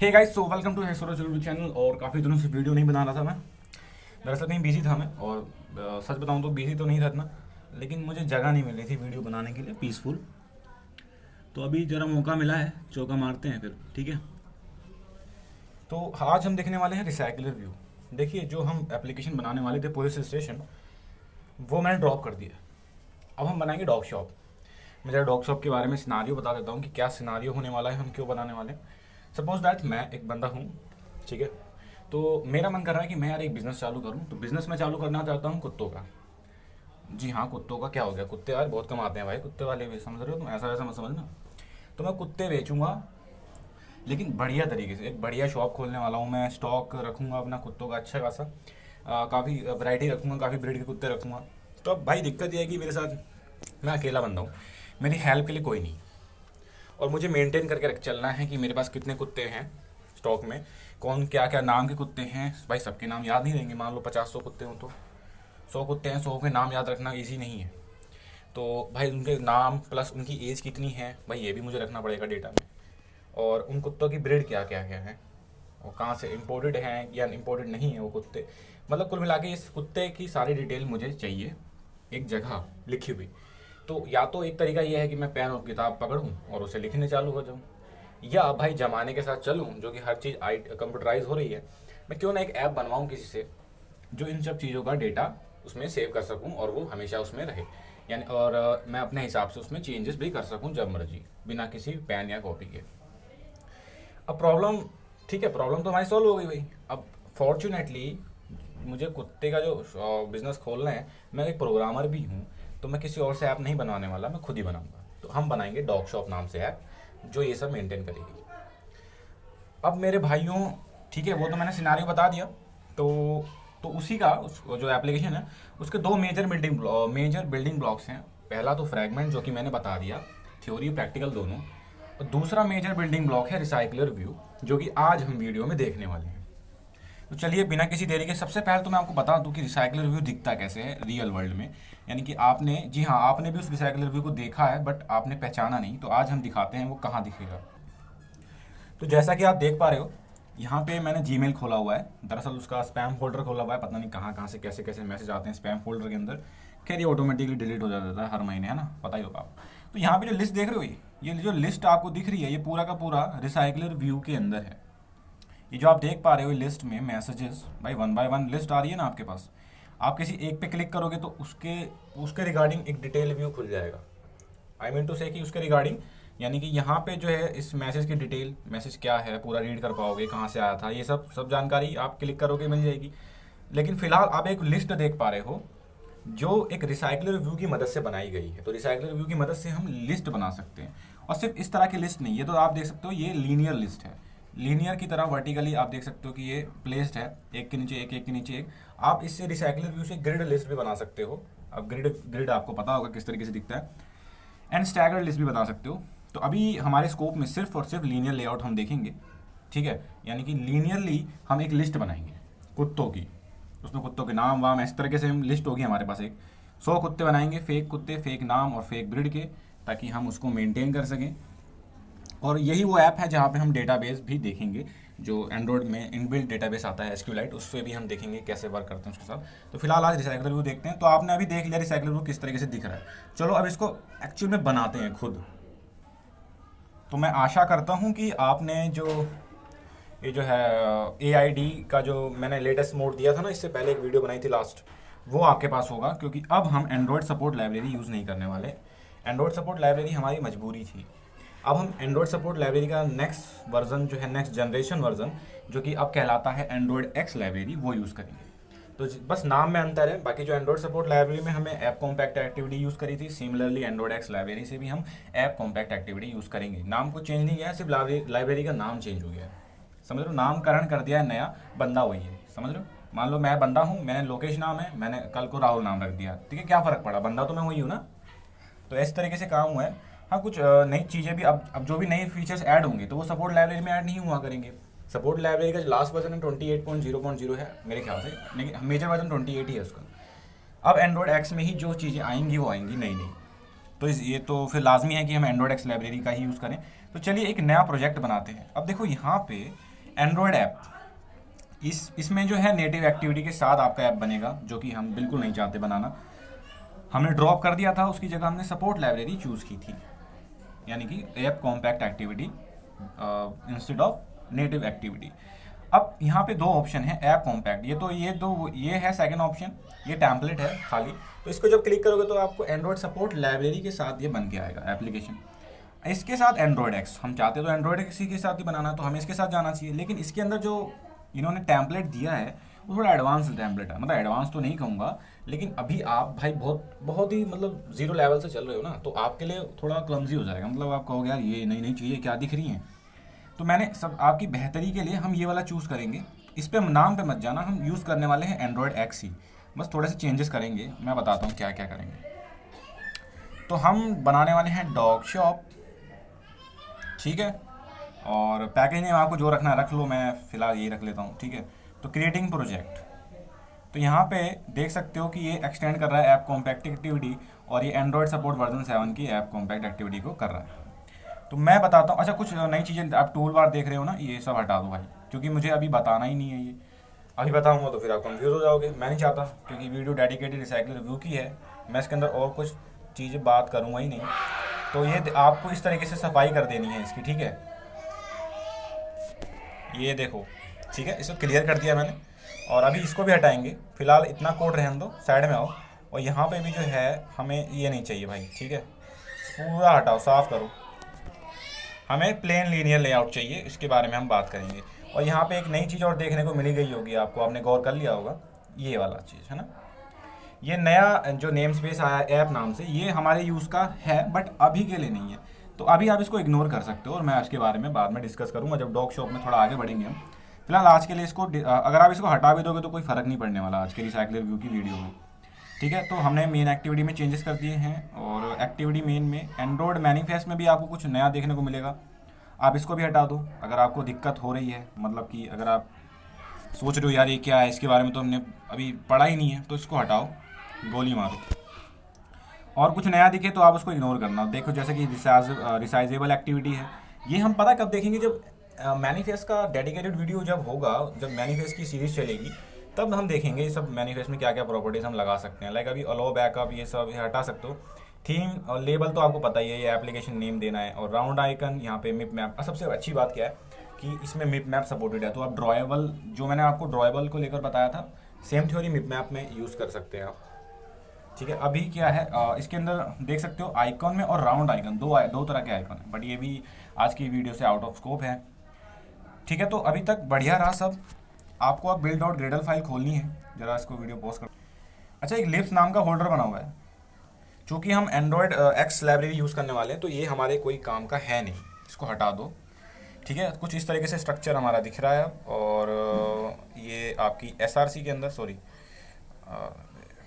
Hey guys, so welcome to हेसोरोज YouTube channel. और काफ़ी दिनों से वीडियो नहीं बना रहा था मैं। दरअसल कहीं बिजी था मैं, और सच बताऊं तो बिजी तो नहीं था इतना, लेकिन मुझे जगह नहीं मिल रही थी वीडियो बनाने के लिए पीसफुल। तो अभी ज़रा मौका मिला है, चौका मारते हैं फिर, ठीक है। तो आज हम देखने वाले हैं रिसाइकलर व्यू। देखिए, जो हम एप्लीकेशन बनाने वाले थे पुलिस स्टेशन, वो मैंने ड्रॉप कर दिया। अब हम बनाएंगे डॉग शॉप। मैं ज़रा डॉग शॉप के बारे में सिनारियो बता देता हूँ कि क्या सिनारियो होने वाला है, हम क्यों बनाने वाले हैं। सपोज दैट मैं एक बंदा हूँ, ठीक है। तो मेरा मन कर रहा है कि मैं यार एक बिज़नेस चालू करूँ। तो बिज़नेस मैं चालू करना चाहता हूँ कुत्तों का। जी हाँ, कुत्तों का। क्या हो गया, कुत्ते यार बहुत कमाते हैं भाई, कुत्ते वाले भी, समझ रहे हो तुम, ऐसा वैसा मत समझना। तो मैं कुत्ते बेचूंगा, लेकिन बढ़िया तरीके से। एक बढ़िया शॉप खोलने वाला हूँ मैं। स्टॉक रखूँगा अपना कुत्तों का अच्छा खासा, काफ़ी वैरायटी रखूँगा, काफ़ी ब्रीड के कुत्ते रखूँगा। तो अब भाई दिक्कत ये है कि मेरे साथ मैं अकेला बंदा हूँ, मेरी हेल्प के लिए कोई नहीं। और मुझे मेंटेन करके चलना है कि मेरे पास कितने कुत्ते हैं स्टॉक में, कौन क्या क्या नाम के कुत्ते हैं। भाई सबके नाम याद नहीं रहेंगे, मान लो 50-100 कुत्ते हों तो 100 कुत्ते हैं, 100 के नाम याद रखना ईजी नहीं है। तो भाई उनके नाम प्लस उनकी एज कितनी है, भाई ये भी मुझे रखना पड़ेगा डेटा में। और उन कुत्तों की ब्रीड क्या क्या क्या है, और कहाँ से इम्पोर्टेड हैं या इम्पोर्टेड नहीं है वो कुत्ते। मतलब कुल मिला के इस कुत्ते की सारी डिटेल मुझे चाहिए एक जगह लिखी हुई। तो या तो एक तरीका यह है कि मैं पेन और किताब पकड़ूं और उसे लिखने चालू हो जाऊं, या भाई ज़माने के साथ चलूं, जो कि हर चीज़ कंप्यूटराइज हो रही है। मैं क्यों ना एक ऐप बनवाऊं किसी से, जो इन सब चीज़ों का डेटा उसमें सेव कर सकूं और वो हमेशा उसमें रहे। यानी और मैं अपने हिसाब से उसमें चेंजेस भी कर सकूं जब मर्जी, बिना किसी पेन या कॉपी के। अब प्रॉब्लम, ठीक है, प्रॉब्लम तो हमारी सॉल्व हो गई भाई। अब फॉर्चुनेटली मुझे कुत्ते का जो बिज़नेस खोलना है, मैं एक प्रोग्रामर भी हूँ, तो मैं किसी और से ऐप नहीं बनवाने वाला, मैं खुद ही बनाऊंगा। तो हम बनाएंगे डॉग शॉप नाम से ऐप, जो ये सब मेंटेन करेगी। अब मेरे भाइयों, ठीक है, वो तो मैंने सिनारियो बता दिया। तो उसी का जो एप्लीकेशन है, उसके दो मेजर बिल्डिंग ब्लॉक्स हैं। पहला तो फ्रैगमेंट, जो कि मैंने बता दिया, थ्योरी प्रैक्टिकल दोनों। और दूसरा मेजर बिल्डिंग ब्लॉक है रिसाइकलर व्यू, जो कि आज हम वीडियो में देखने वाले हैं। तो चलिए बिना किसी देरी के, सबसे पहले तो मैं आपको बता दूं कि रिसाइकलर व्यू दिखता कैसे है रियल वर्ल्ड में। यानी कि आपने, जी हाँ, आपने भी उस रिसाइकलर व्यू को देखा है, बट आपने पहचाना नहीं। तो आज हम दिखाते हैं वो कहाँ दिखेगा। तो जैसा कि आप देख पा रहे हो, यहाँ पे मैंने जीमेल खोला हुआ है। दरअसल उसका स्पैम फोल्डर खोला हुआ है, पता नहीं कहाँ कहाँ से कैसे कैसे मैसेज आते हैं स्पैम फोल्डर के अंदर। खैर ये ऑटोमेटिकली डिलीट हो जाता है हर महीने, है ना, पता ही होगा आपको। तो यहाँ पे जो लिस्ट देख रहे हो, ये जो लिस्ट आपको दिख रही है, ये पूरा का पूरा रिसाइकलर व्यू के अंदर है। ये जो आप देख पा रहे हो लिस्ट में मैसेजेस, भाई 1 बाय 1 लिस्ट आ रही है ना आपके पास। आप किसी एक पे क्लिक करोगे तो उसके उसके रिगार्डिंग एक डिटेल व्यू खुल जाएगा। आई मीन टू से कि उसके रिगार्डिंग, यानी कि यहाँ पे जो है इस मैसेज की डिटेल, मैसेज क्या है पूरा रीड कर पाओगे, कहाँ से आया था, ये सब जानकारी आप क्लिक करोगे मिल जाएगी। लेकिन फिलहाल आप एक लिस्ट देख पा रहे हो, जो एक रिसाइकलर व्यू की मदद से बनाई गई है। तो रिसाइकलर व्यू की मदद से हम लिस्ट बना सकते हैं। और सिर्फ इस तरह की लिस्ट नहीं, ये तो आप देख सकते हो, ये लीनियर लिस्ट है। लीनियर की तरह वर्टिकली आप देख सकते हो कि ये प्लेस्ड है, एक के नीचे एक, एक के नीचे एक। आप इससे रिसाइकलर व्यू से ग्रिड लिस्ट भी बना सकते हो। अब ग्रिड आपको पता होगा किस तरीके से दिखता है। एंड स्टैगर्ड लिस्ट भी बना सकते हो। तो अभी हमारे स्कोप में सिर्फ और सिर्फ लीनियर लेआउट हम देखेंगे, ठीक है। यानी कि लीनियरली हम एक लिस्ट बनाएंगे कुत्तों की, उसमें कुत्तों के नाम वाम इस तरीके से हम लिस्ट होगी हमारे पास। एक 100 कुत्ते बनाएंगे, फेक कुत्ते, फेक नाम और फेक ब्रीड के, ताकि हम उसको मेंटेन कर सकें। और यही वो ऐप है जहाँ पे हम डेटाबेस भी देखेंगे, जो एंड्रॉयड में इनबिल्ट डेटाबेस आता है SQLite, उससे भी हम देखेंगे कैसे वर्क करते हैं उसके साथ। तो फिलहाल आज रिसाइकलर व्यू देखते हैं। तो आपने अभी देख लिया रिसाइकलर व्यू किस तरीके से दिख रहा है। चलो अब इसको एक्चुअल में बनाते हैं खुद। तो मैं आशा करता हूँ कि आपने जो ये जो है AID का जो मैंने लेटेस्ट मोड दिया था ना, इससे पहले एक वीडियो बनाई थी लास्ट, वो आपके पास होगा। क्योंकि अब हम एंड्रॉयड सपोर्ट लाइब्रेरी यूज़ नहीं करने वाले। एंड्रॉयड सपोर्ट लाइब्रेरी हमारी मजबूरी थी। अब हम एंड्रॉयड सपोर्ट लाइब्रेरी का नेक्स्ट वर्जन जो है, नेक्स्ट जनरेशन वर्जन, जो कि अब कहलाता है एंड्रॉयड एक्स लाइब्रेरी, वो यूज़ करेंगे। तो बस नाम में अंतर है। बाकी जो एंड्रॉयड सपोर्ट लाइब्रेरी में हमें ऐप कॉम्पैक्ट एक्टिविटी यूज़ करी थी, सिमिलरली एंड्रॉयड एक्स लाइब्रेरी से भी हम ऐप कॉम्पैक्ट एक्टिविटी यूज़ करेंगे। नाम को चेंज नहीं किया है, सिर्फ लाइब्रेरी का नाम चेंज हो गया है। समझ लो, नामकरण कर दिया है नया, बंदा वही है। समझ लो, मान लो मैं बंदा हूँ, मैंने लोकेश नाम है, मैंने कल को राहुल नाम रख दिया, ठीक है, क्या फ़र्क पड़ा, बंदा तो मैं वही हूँ ना। तो इस तरीके से काम हुआ है। हाँ, कुछ नई चीज़ें भी अब जो भी नए फीचर्स ऐड होंगे तो वो सपोर्ट लाइब्रेरी में ऐड नहीं हुआ करेंगे। सपोर्ट लाइब्रेरी का लास्ट वर्जन है 28.0.0 है मेरे ख्याल से, लेकिन मेजर वर्जन 28 ही है उसका। अब एंड्रॉयड एक्स में ही जो चीज़ें आएंगी वो आएंगी नई नई। तो ये तो फिर लाजमी है कि हम एंड्रॉयड एक्स लाइब्रेरी का ही यूज़ करें। तो चलिए एक नया प्रोजेक्ट बनाते हैं। अब देखो यहाँ पे एंड्रॉयड ऐप, इसमें जो है नेटिव एक्टिविटी के साथ आपका ऐप बनेगा, जो कि हम बिल्कुल नहीं चाहते बनाना। हमने ड्रॉप कर दिया था, उसकी जगह हमने सपोर्ट लाइब्रेरी चूज़ की थी, यानी कि app compact activity instead of native activity. अब यहाँ पे दो ऑप्शन है ऐप कॉम्पैक्ट, ये है सेकंड ऑप्शन, ये टेम्पलेट है खाली। तो इसको जब क्लिक करोगे तो आपको एंड्रॉयड सपोर्ट लाइब्रेरी के साथ ये बन के आएगा एप्लीकेशन। इसके साथ एंड्रॉयड एक्स, हम चाहते तो एंड्रॉयड एक्स के साथ ही बनाना, तो हमें इसके साथ जाना चाहिए। लेकिन इसके अंदर जो इन्होंने टेम्पलेट दिया है वो थोड़ा एडवांस टेम्पलेट है, मतलब एडवांस तो नहीं कहूँगा, लेकिन अभी आप भाई बहुत ही मतलब जीरो लेवल से चल रहे हो ना, तो आपके लिए थोड़ा क्लमजी हो जाएगा। मतलब आप कहोगे यार ये नई नई चीज़ें क्या दिख रही हैं। तो मैंने सब आपकी बेहतरी के लिए हम ये वाला चूज़ करेंगे। इस पर नाम पे मत जाना, हम यूज़ करने वाले हैं एंड्रॉयड एक्स ही, बस थोड़े से चेंजेस करेंगे, मैं बताता हूँ क्या क्या करेंगे। तो हम बनाने वाले हैं डॉग शॉप, ठीक है, और पैकेज नेम आपको जो रखना है रख लो, मैं फ़िलहाल ये रख लेता हूँ, ठीक है। तो क्रिएटिंग प्रोजेक्ट, तो यहाँ पे देख सकते हो कि ये एक्सटेंड कर रहा है ऐप कॉम्पैक्ट एक्टिविटी, और ये एंड्रॉयड सपोर्ट वर्जन 7 की ऐप कॉम्पैक्ट एक्टिविटी को कर रहा है। तो मैं बताता हूँ, अच्छा कुछ नई चीज़ें आप टूल बार देख रहे हो ना, ये सब हटा दो भाई, क्योंकि मुझे अभी बताना ही नहीं है। ये अभी बताऊँगा तो फिर आप कंफ्यूज हो जाओगे, मैं नहीं चाहता, क्योंकि वीडियो डेडिकेटेड रिसाइकल रिव्यू की है, मैं इसके अंदर और कुछ चीज़ें बात करूँगा ही नहीं। तो ये आपको इस तरीके से सफाई कर देनी है इसकी, ठीक है। ये देखो, ठीक है, इसको क्लियर कर दिया मैंने, और अभी इसको भी हटाएंगे। फिलहाल इतना कोड रहने दो, साइड में आओ, और यहाँ पे भी जो है हमें ये नहीं चाहिए भाई, ठीक है, पूरा हटाओ, साफ़ करो। हमें प्लेन लीनियर लेआउट चाहिए, इसके बारे में हम बात करेंगे। और यहाँ पे एक नई चीज़ और देखने को मिली गई होगी आपको, आपने गौर कर लिया होगा, ये वाला चीज़ है ना, ये नया जो नेम स्पेस आया ऐप नाम से, ये हमारे यूज़ का है, बट अभी के लिए नहीं है। तो अभी आप इसको इग्नोर कर सकते हो, और मैं इसके बारे में बाद में डिस्कस करूँगा जब डॉग शॉप में थोड़ा आगे बढ़ेंगे हम। फिलहाल आज के लिए इसको अगर आप इसको हटा भी दोगे तो कोई फ़र्क नहीं पड़ने वाला आज के रिसाइकल रिव्यू की वीडियो में, ठीक है। तो हमने मेन एक्टिविटी में चेंजेस कर दिए हैं, और एक्टिविटी मेन में एंड्रॉयड मैनिफेस्ट में भी आपको कुछ नया देखने को मिलेगा। आप इसको भी हटा दो अगर आपको दिक्कत हो रही है, मतलब कि अगर आप सोच रहे हो यार ये क्या है, इसके बारे में तो हमने अभी पढ़ा ही नहीं है, तो इसको हटाओ, गोली मारो। और कुछ नया दिखे तो आप उसको इग्नोर करना। देखो जैसे कि रिसाइजेबल एक्टिविटी है, ये हम पता कब देखेंगे, जब मैनिफेस्ट का डेडिकेटेड वीडियो जब होगा, जब मैनिफेस्ट की सीरीज़ चलेगी, तब हम देखेंगे ये सब मैनिफेस्ट में क्या क्या प्रॉपर्टीज़ हम लगा सकते हैं। लाइक अभी अलो बैकअप, ये सब हटा सकते हो। थीम और लेबल तो आपको पता ही है, ये एप्लीकेशन नेम देना है, और राउंड आइकन, यहाँ पे मिप मैप। सबसे अच्छी बात क्या है कि इसमें मिप मैप सपोर्टेड है, तो आप ड्रॉएबल, जो मैंने आपको ड्रॉएबल को लेकर बताया था, सेम थ्योरी मिप मैप में यूज़ कर सकते हैं आप, ठीक है। अभी क्या है इसके अंदर देख सकते हो आइकॉन में और राउंड आइकन, दो तरह के आइकॉन है, बट ये भी आज की वीडियो से आउट ऑफ स्कोप है, ठीक है। तो अभी तक बढ़िया रहा सब। आपको अब बिल्ड डॉट ग्रेडल फाइल खोलनी है, जरा इसको वीडियो पॉज कर। अच्छा, एक लिप्स नाम का होल्डर बना हुआ है, चूँकि हम एंड्रॉयड एक्स लाइब्रेरी यूज़ करने वाले हैं, तो ये हमारे कोई काम का है नहीं, इसको हटा दो, ठीक है। कुछ इस तरीके से स्ट्रक्चर हमारा दिख रहा है, और ये आपकी SRC के अंदर, sorry,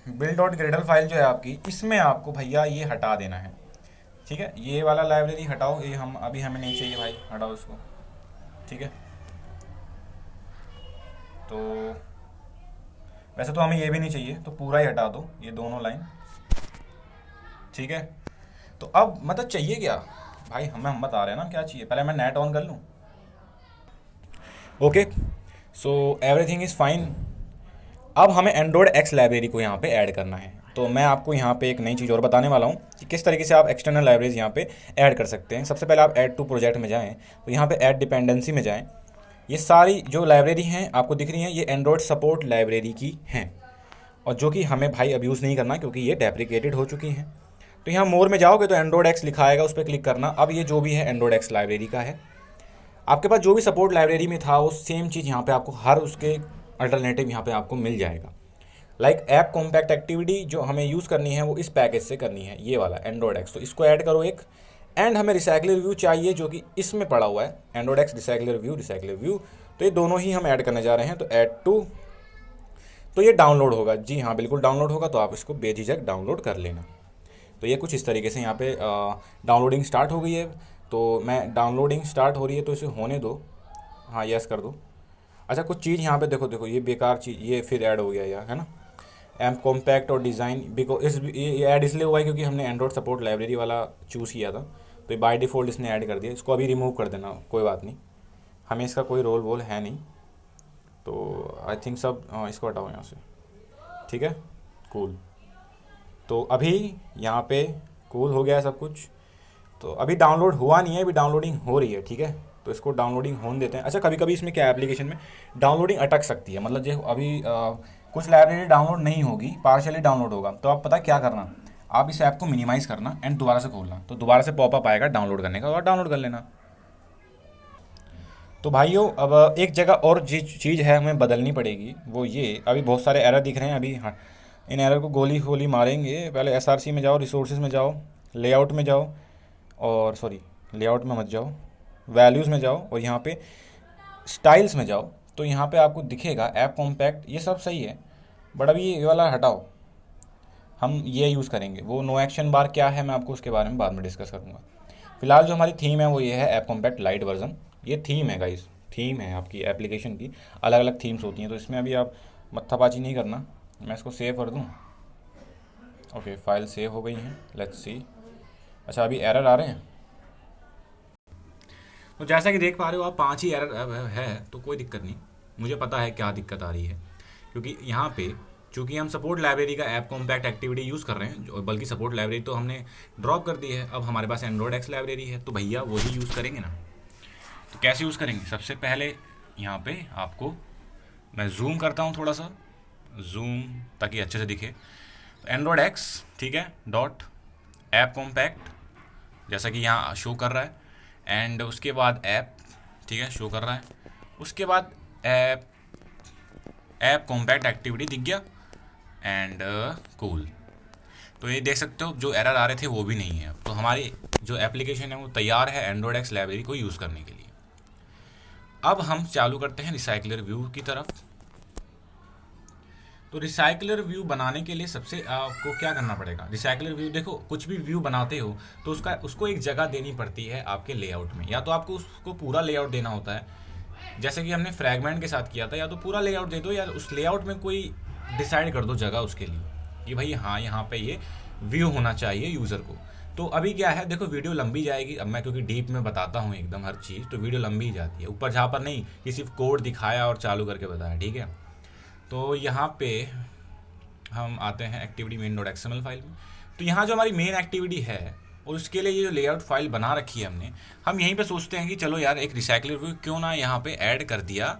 build dot Gradle file जो है आपकी, इसमें आपको भैया ये हटा देना है, ठीक है। ये वाला लाइब्रेरी हटाओ, ये हमें नहीं चाहिए भाई, हटाओ इसको, ठीक है। तो वैसे तो हमें ये भी नहीं चाहिए, तो पूरा ही हटा दो, ये दोनों लाइन, ठीक है। तो अब मतलब चाहिए क्या भाई, हम बता रहे हैं ना क्या चाहिए। पहले मैं नेट ऑन कर लूँ। Okay, so everything is fine. अब हमें एंड्रॉयड एक्स लाइब्रेरी को यहाँ पे ऐड करना है, तो मैं आपको यहाँ पे एक नई चीज़ और बताने वाला हूँ कि किस तरीके से आप एक्सटर्नल लाइब्रेरीज यहाँ पे ऐड कर सकते हैं। सबसे पहले आप ऐड टू प्रोजेक्ट में जाएँ, तो यहाँ पे ऐड डिपेंडेंसी में जाएँ। ये सारी जो लाइब्रेरी हैं आपको दिख रही हैं, ये एंड्रॉयड सपोर्ट लाइब्रेरी की हैं, और जो कि हमें भाई अब यूज़ नहीं करना, क्योंकि ये डेप्रिकेटेड हो चुकी हैं। तो यहाँ मोर में जाओगे तो एंड्रॉयड एक्स लिखा आएगा, उस पर क्लिक करना। अब ये जो भी है एंड्रॉयड एक्स लाइब्रेरी का है। आपके पास जो भी सपोर्ट लाइब्रेरी में था वो सेम चीज़ यहाँ पे आपको हर उसके अल्टरनेटिव यहाँ पे आपको मिल जाएगा। लाइक ऐप कॉम्पैक्ट एक्टिविटी जो हमें यूज़ करनी है वो इस पैकेज से करनी है, ये वाला एंड्रॉयड एक्स, तो इसको ऐड करो एक। एंड हमें रिसाइकल रिव्यू चाहिए, जो कि इसमें पड़ा हुआ है, एंड्रॉयड एक्स रिसाइकल रिव्यू, तो ये दोनों ही हम ऐड करने जा रहे हैं। तो ऐड टू, तो ये डाउनलोड होगा, जी हाँ बिल्कुल डाउनलोड होगा, तो आप इसको बेझिझक डाउनलोड कर लेना। तो ये कुछ इस तरीके से यहाँ पे डाउनलोडिंग स्टार्ट हो गई है। तो मैं डाउनलोडिंग स्टार्ट हो रही है, तो इसे होने दो, हाँ यस कर दो। अच्छा, कुछ चीज़ यहाँ पे देखो ये बेकार चीज़, ये फिर ऐड हो गया यार, है ना, एम कॉम्पैक्ट और डिज़ाइन, बिकॉज ये ऐड इसलिए हुआ है क्योंकि हमने एंड्रॉयड सपोर्ट लाइब्रेरी वाला चूज़ किया था, तो बाय डिफ़ॉल्ट इसने ऐड कर दिया। इसको अभी रिमूव कर देना, कोई बात नहीं, हमें इसका कोई रोल वोल है नहीं, तो आई थिंक सब इसको हटाओ यहाँ से, ठीक है। कूल। तो अभी यहाँ पे कूल हो गया है सब कुछ। तो अभी डाउनलोड हुआ नहीं है, अभी डाउनलोडिंग हो रही है, ठीक है। तो इसको डाउनलोडिंग होने देते हैं। अच्छा, कभी कभी इसमें क्या एप्लीकेशन में डाउनलोडिंग अटक सकती है, मतलब जो अभी कुछ लाइब्रेरी डाउनलोड नहीं होगी, पार्शियली डाउनलोड होगा। तो आप पता क्या करना, आप इस ऐप को मिनिमाइज़ करना एंड दोबारा से खोलना, तो दोबारा से पॉपअप आएगा डाउनलोड करने का, और डाउनलोड कर लेना। तो भाइयों, अब एक जगह और चीज़ है हमें बदलनी पड़ेगी, वो ये, अभी बहुत सारे एरर दिख रहे हैं अभी। हाँ, इन एरर को गोली गोली मारेंगे। पहले एसआरसी में जाओ, रिसोर्सेज में जाओ, लेआउट में जाओ, और सॉरी लेआउट में मत जाओ, वैल्यूज़ में जाओ, और यहाँ पे स्टाइल्स में जाओ। तो यहाँ पे आपको दिखेगा ऐप कॉम्पैक्ट, ये सब सही है, बट अभी ये वाला हटाओ, हम ये यूज़ करेंगे। वो नो एक्शन बार क्या है, मैं आपको उसके बारे में बाद में डिस्कस करूँगा। फिलहाल जो हमारी थीम है वो ये है ऐप कॉम्पैक्ट लाइट वर्जन। ये थीम है गाइस, थीम है आपकी एप्लीकेशन की, अलग अलग थीम्स होती हैं, तो इसमें अभी आप मत्थाबाजी नहीं करना। मैं इसको सेव कर दूँ। ओके, फाइल सेव हो गई हैं, लेट्स सी। अच्छा, अभी एरर आ रहे हैं। तो जैसा कि देख पा रहे हो आप, 5 ही एरर है, तो कोई दिक्कत नहीं। मुझे पता है क्या दिक्कत आ रही है, क्योंकि यहाँ पे चूँकि हम सपोर्ट लाइब्रेरी का ऐप कॉम्पैक्ट एक्टिविटी यूज़ कर रहे हैं, बल्कि सपोर्ट लाइब्रेरी तो हमने ड्रॉप कर दी है। अब हमारे पास एंड्रॉयड एक्स लाइब्रेरी है, तो भैया वही यूज़ करेंगे ना। तो कैसे यूज़ करेंगे, सबसे पहले यहाँ पे आपको मैं जूम करता हूँ, थोड़ा सा जूम, ताकि अच्छे से दिखे। तो एंड्रॉयड एक्स, ठीक है, डॉट ऐप कॉम्पैक्ट, जैसा कि यहाँ शो कर रहा है, एंड उसके बाद ऐप, ठीक है, शो कर रहा है। उसके बाद ऐप कॉम्पैक्ट एक्टिविटी दिख गया, एंड कूल। तो ये देख सकते हो, जो एरर आ रहे थे वो भी नहीं है। तो हमारी जो एप्लीकेशन है वो तैयार है एंड्रॉयड एक्स लाइब्रेरी को यूज़ करने के लिए। अब हम चालू करते हैं रिसाइकलर व्यू की तरफ। तो रिसाइकलर व्यू बनाने के लिए सबसे आपको क्या करना पड़ेगा, रिसाइकलर व्यू, देखो कुछ भी व्यू बनाते हो तो उसको एक जगह देनी पड़ती है आपके लेआउट में, या तो आपको उसको पूरा लेआउट देना होता है, जैसे कि हमने फ्रैगमेंट के साथ किया था, या तो पूरा लेआउट दे दो, या उस लेआउट में कोई डिसाइड कर दो जगह उसके लिए कि भाई हाँ, यहाँ पे ये व्यू होना चाहिए यूज़र को। तो अभी क्या है, देखो वीडियो लंबी जाएगी, अब मैं क्योंकि डीप में बताता हूँ एकदम हर चीज़, तो वीडियो लंबी ही जाती है, ऊपर झापर नहीं कि सिर्फ कोड दिखाया और चालू करके बताया, ठीक है। तो यहाँ पे हम आते हैं activity main dot XML file में। तो यहाँ जो हमारी मेन एक्टिविटी है, और उसके लिए ये जो लेआउट फाइल बना रखी है हमने, हम यहीं पे सोचते हैं कि चलो यार एक रिसाइकलर व्यू क्यों ना यहाँ पे ऐड कर दिया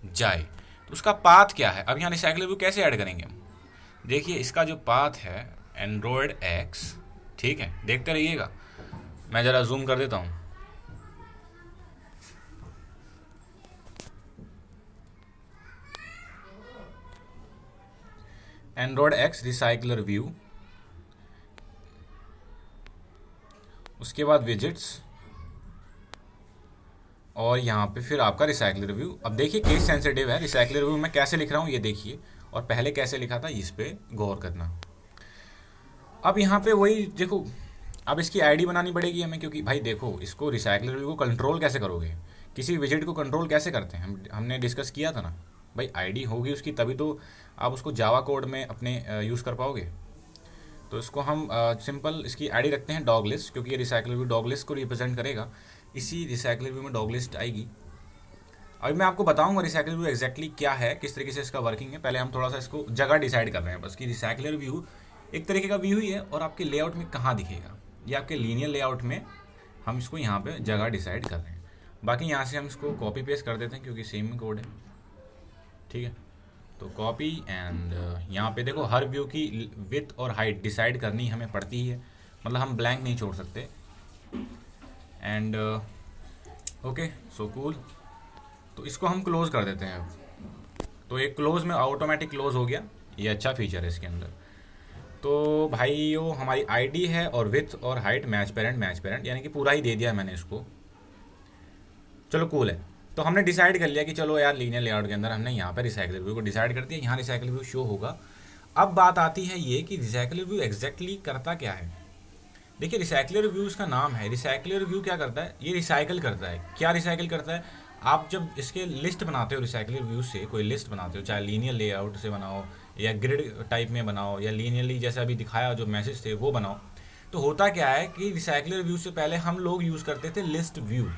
जाए। तो उसका पाथ क्या है, अब यहाँ रिसाइकलर व्यू कैसे ऐड करेंगे हम, देखिए इसका जो पाथ है एंड्रॉयड एक्स, ठीक है, देखते रहिएगा। मैं ज़रा जूम कर देता हूँ। एंड्रॉयड एक्स रिसाइकलर व्यू, उसके बाद विजिट्स, और यहाँ पे फिर आपका रिसाइकलर व्यू। अब देखिए केस सेंसिटिव है, रिसाइकलर व्यू मैं कैसे लिख रहा हूँ ये देखिए, और पहले कैसे लिखा था इस पे गौर करना। अब यहाँ पे वही देखो, अब इसकी आईडी बनानी पड़ेगी हमें, क्योंकि भाई देखो इसको रिसाइकलर व्यू को कंट्रोल कैसे करोगे, किसी विजिट को कंट्रोल कैसे करते हैं, हमने डिस्कस किया था ना भाई, आईडी होगी उसकी तभी तो आप उसको जावा कोड में अपने यूज़ कर पाओगे। तो इसको हम सिंपल इसकी आईडी रखते हैं डॉग लिस्ट, क्योंकि ये रिसाइकलर व्यू डॉग लिस्ट को रिप्रेजेंट करेगा, इसी रिसाइकलर व्यू में डॉग लिस्ट आएगी। अभी मैं आपको बताऊंगा रिसाइकलर व्यू एग्जैक्टली क्या है, किस तरीके से इसका वर्किंग है। पहले हम थोड़ा सा इसको जगह डिसाइड कर रहे हैं बस, कि रिसाइकलर व्यू एक तरीके का व्यू ही है, और आपके लेआउट में कहाँ दिखेगा, ये आपके लीनियर लेआउट में हम इसको यहाँ पे जगह डिसाइड कर रहे हैं। बाकी यहाँ से हम इसको कॉपी पेस्ट कर देते हैं, क्योंकि सेम कोड है, ठीक है। तो कॉपी एंड यहाँ पे देखो हर व्यू की विड्थ और हाइट डिसाइड करनी हमें पड़ती है, मतलब हम ब्लैंक नहीं छोड़ सकते। And okay, so cool. तो इसको हम क्लोज़ कर देते हैं अब। तो एक क्लोज में ऑटोमेटिक क्लोज हो गया, ये अच्छा फीचर है इसके अंदर। तो भाइयों हमारी आईडी है, और विड्थ और हाइट मैच पेरेंट, यानी कि पूरा ही दे दिया मैंने इसको। चलो कूल है। तो हमने डिसाइड कर लिया कि चलो यार लीनियर लेआउट के अंदर हमने यहाँ पर रिसाइकलर व्यू को डिसाइड कर दिया, यहाँ रिसाइकलर व्यू शो होगा। अब बात आती है ये कि रिसाइकलर व्यू एग्जैक्टली करता क्या है। देखिए रिसाइकलर व्यू इसका नाम है, रिसाइकलर व्यू क्या करता है, ये रिसाइकल करता है। क्या रिसाइकल करता है, आप जब इसके लिस्ट बनाते हो, रिसाइकलर व्यू से कोई लिस्ट बनाते हो, चाहे लीनियर लेआउट से बनाओ या ग्रिड टाइप में बनाओ, या लीनियरली जैसे अभी दिखाया जो मैसेज थे वो बनाओ, तो होता क्या है कि रिसाइकलर व्यू से पहले हम लोग यूज़ करते थे लिस्ट व्यू।